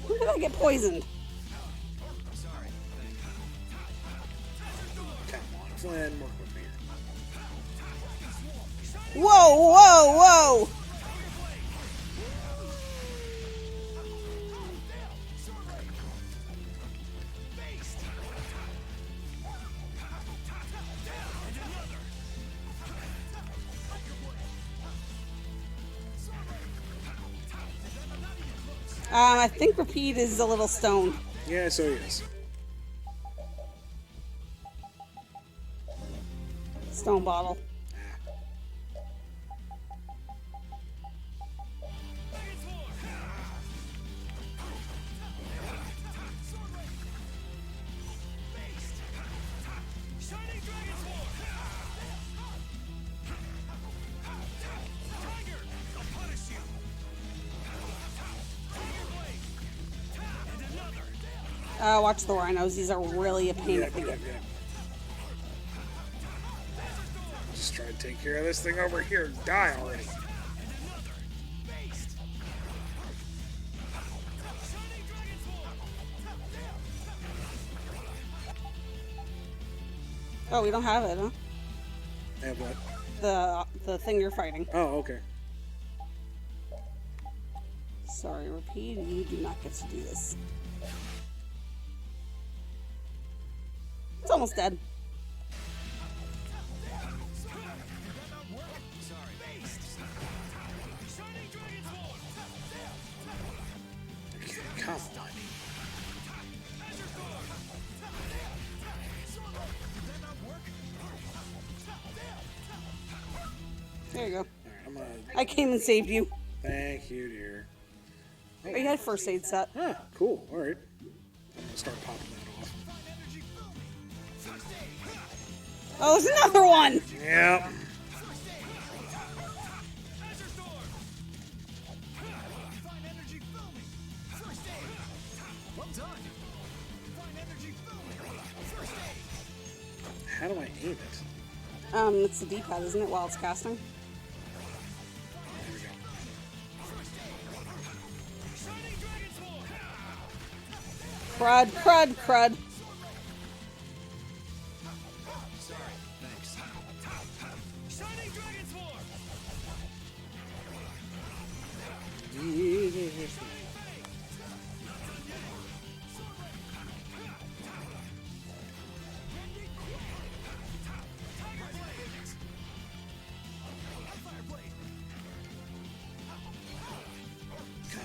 When did I get poisoned? Come on, Flynn, work with me. Whoa, whoa, whoa! I think repeat is a little stoned. Yeah, so he is. Stone bottle. Watch the rhinos. These are really a pain if they get. Just try to take care of this thing over here and die already. Oh, we don't have it, huh? Have what? The thing you're fighting. Oh, okay. Sorry, repeat. You do not get to do this. It's almost dead. Come on. There you go. Alright, I'm gonna... I came and saved you. Thank you, dear. Oh, you had first aid set. Ah, cool. Alright. I'm gonna start popping that off. Oh, there's another one! Yeah. How do I aim it? It's the D-pad, isn't it, while it's casting? There we go. Crud, crud, crud. Come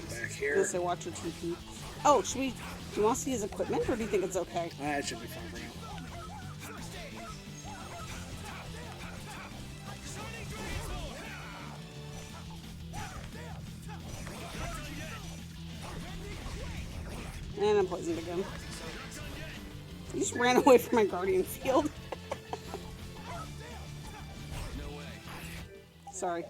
back I'm gonna here. say watch your TP. Oh, should we... Do you want to see his equipment, or do you think it's okay? That should be fun for now. And I'm poisoned again. I just ran away from my guardian field. Sorry.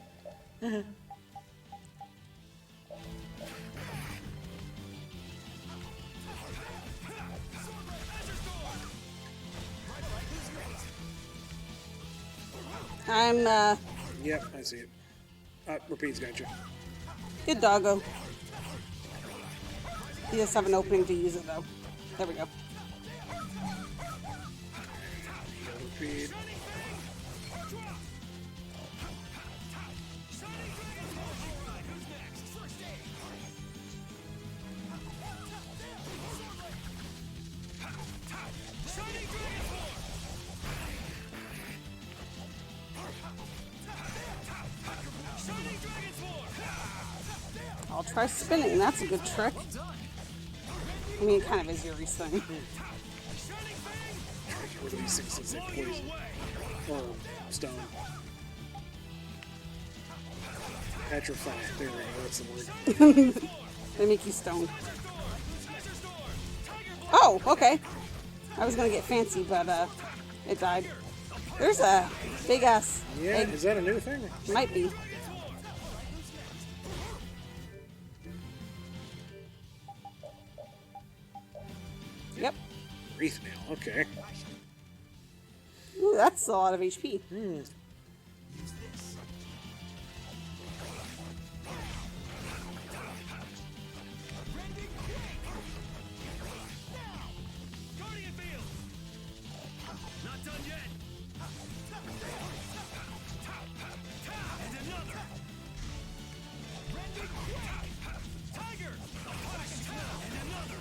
I'm, Yep, I see it. Repeat's got you. good doggo. He does have an opening to use it, though. There we go. Repeat. I'll try spinning. That's a good trick. I mean, it kind of is Yuri's thing. What do these things since they poison? Or stone. Petrify. There we go. That's the word. They make you stoned. Oh, okay. I was gonna get fancy, but it died. There's a big ass. Yeah, egg. is that a new thing? Might be. Yep. Wreath nail. Okay. Ooh, that's a lot of HP. Not done yet. And another. Tiger. And another.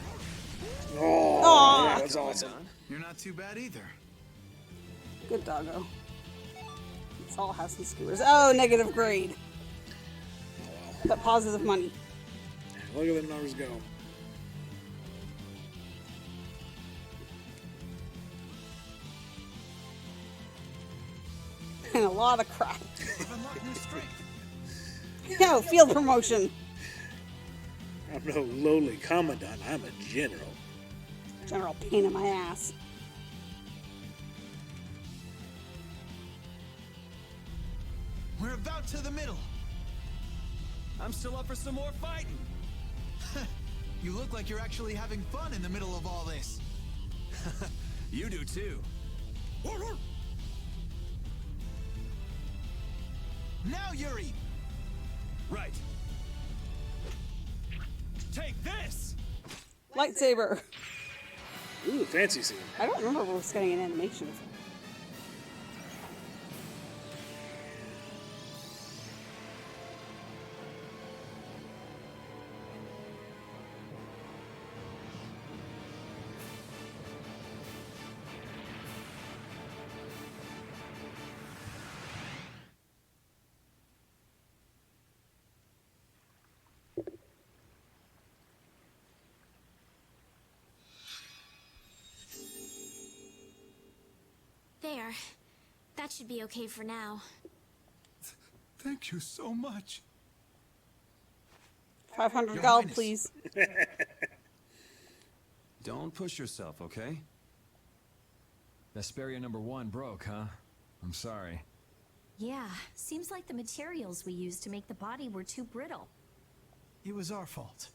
Oh, that was awesome. You're not too bad either. Good doggo. This all has some skewers. Oh, negative grade. But positive money. Look at the numbers go. And a lot of crap. No, field promotion. I'm no lowly commandant. I'm a general. General pain in my ass. We're about to the middle. I'm still up for some more fighting. You look like you're actually having fun in the middle of all this. You do too. Now, Yuri! Right. Take this! Lightsaber. Ooh, fancy scene. I don't remember if I was getting an animation. There. That should be okay for now. Thank you so much. 500 Your gold, Highness. please. Don't push yourself, okay? Vesperia #1 broke, huh? I'm sorry. Yeah, seems like the materials we used to make the body were too brittle. It was our fault.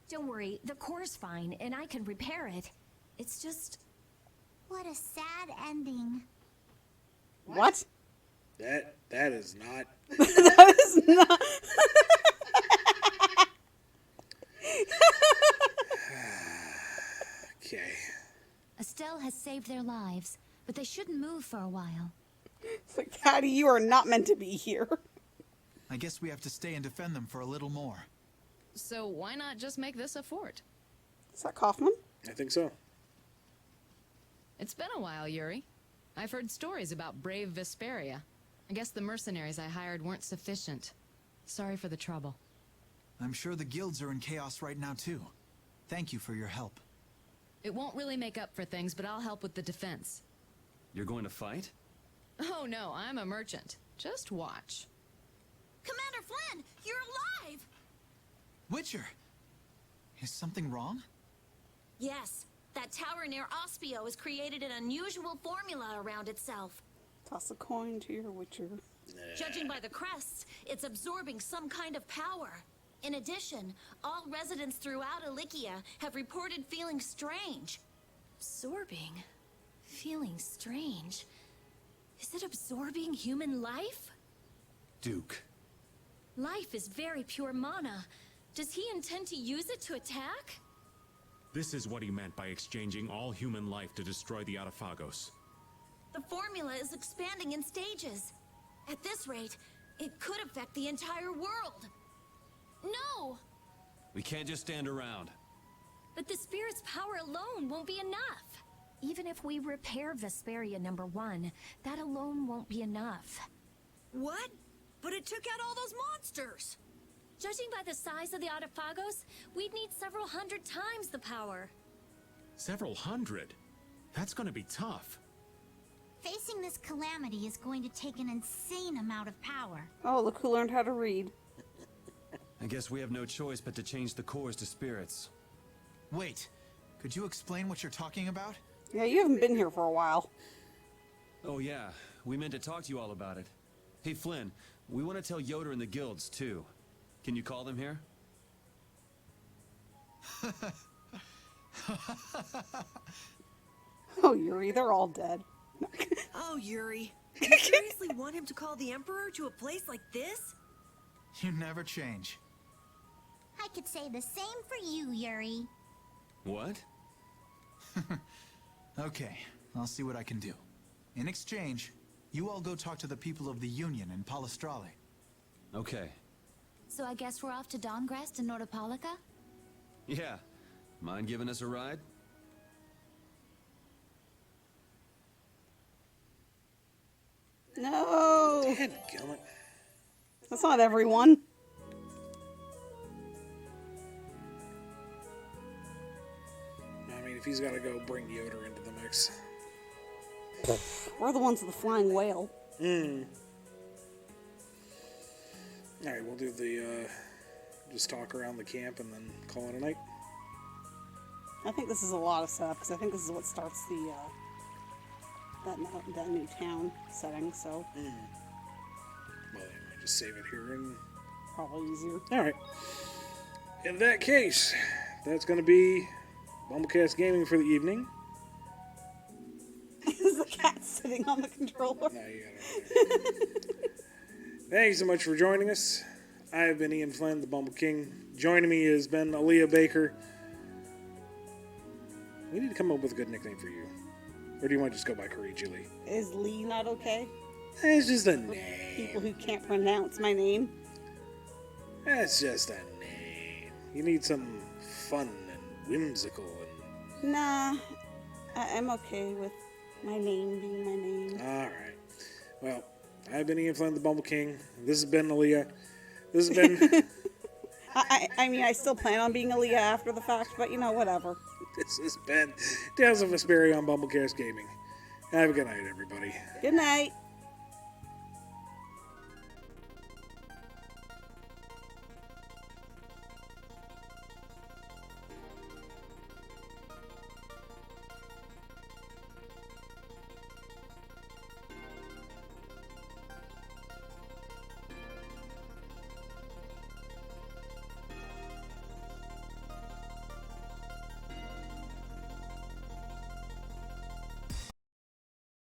Don't worry, the core's fine, and I can repair it. It's just... What a sad ending. What? That is not. That is not. Okay. Estelle has saved their lives, but they shouldn't move for a while. It's like, Patty, you are not meant to be here. I guess we have to stay and defend them for a little more. So why not just make this a fort? Is that Kaufman? I think so. It's been a while, Yuri. I've heard stories about brave Vesperia. I guess the mercenaries I hired weren't sufficient. Sorry for the trouble. I'm sure the guilds are in chaos right now, too. Thank you for your help. It won't really make up for things, but I'll help with the defense. You're going to fight? Oh no, I'm a merchant. Just watch. Commander Flynn, you're alive! Witcher! Is something wrong? Yes, that tower near Ospio has created an unusual formula around itself. Toss a coin to your Witcher. Judging by the crests, it's absorbing some kind of power. In addition, all residents throughout Ilikia have reported feeling strange. Absorbing? Feeling strange? Is it absorbing human life? Duke. Life is very pure mana. Does he intend to use it to attack? This is what he meant by exchanging all human life to destroy the Artifagos. The formula is expanding in stages. At this rate, it could affect the entire world. No! We can't just stand around. But the spirit's power alone won't be enough. Even if we repair Vesperia #1, that alone won't be enough. What? But it took out all those monsters! Judging by the size of the Artifagos, we'd need several hundred times the power. Several hundred? That's gonna be tough. Facing this calamity is going to take an insane amount of power. Oh, look who learned how to read. I guess we have no choice but to change the cores to spirits. Wait, could you explain what you're talking about? Yeah, you haven't been here for a while. Oh yeah, we meant to talk to you all about it. Hey Flynn, we want to tell Yoder and the guilds too. Can you call them here? Oh, Yuri, they're all dead. Oh, Yuri. You seriously want him to call the Emperor to a place like this? You never change. I could say the same for you, Yuri. What? Okay, I'll see what I can do. In exchange, you all go talk to the people of the Union in Palestrale. Okay. So I guess we're off to Dawngrest and Nordopolica? Yeah. Mind giving us a ride? No! Dadgummit. That's not everyone. I mean, if he's got to go, bring Yoder into the mix. We're the ones with the flying whale. Alright, we'll do the, just talk around the camp and then call it a night. I think this is a lot of stuff, because I think this is what starts the, that new town setting, so Well, I might just save it here and... probably easier. Alright. In that case, that's going to be BumbleKast Gaming for the evening. Is the cat sitting on the controller? No, you got it. Thank you so much for joining us. I have been Ian Flynn, the Bumble King. Joining me has been Aaliyah Baker. We need to come up with a good nickname for you. Or do you want to just go by Kariji Lee? Is Lee not okay? It's just a For name. people who can't pronounce my name. That's just a name. You need some fun and whimsical and... Nah, I'm okay with my name being my name. Alright. Well, I've been Ian Flynn, the Bumble King. This has been Aaliyah. This has been... I mean, I still plan on being Aaliyah after the fact, but you know, whatever. This has been Tales of Vesperia on BumbleKast Gaming. Have a good night, everybody. Good night.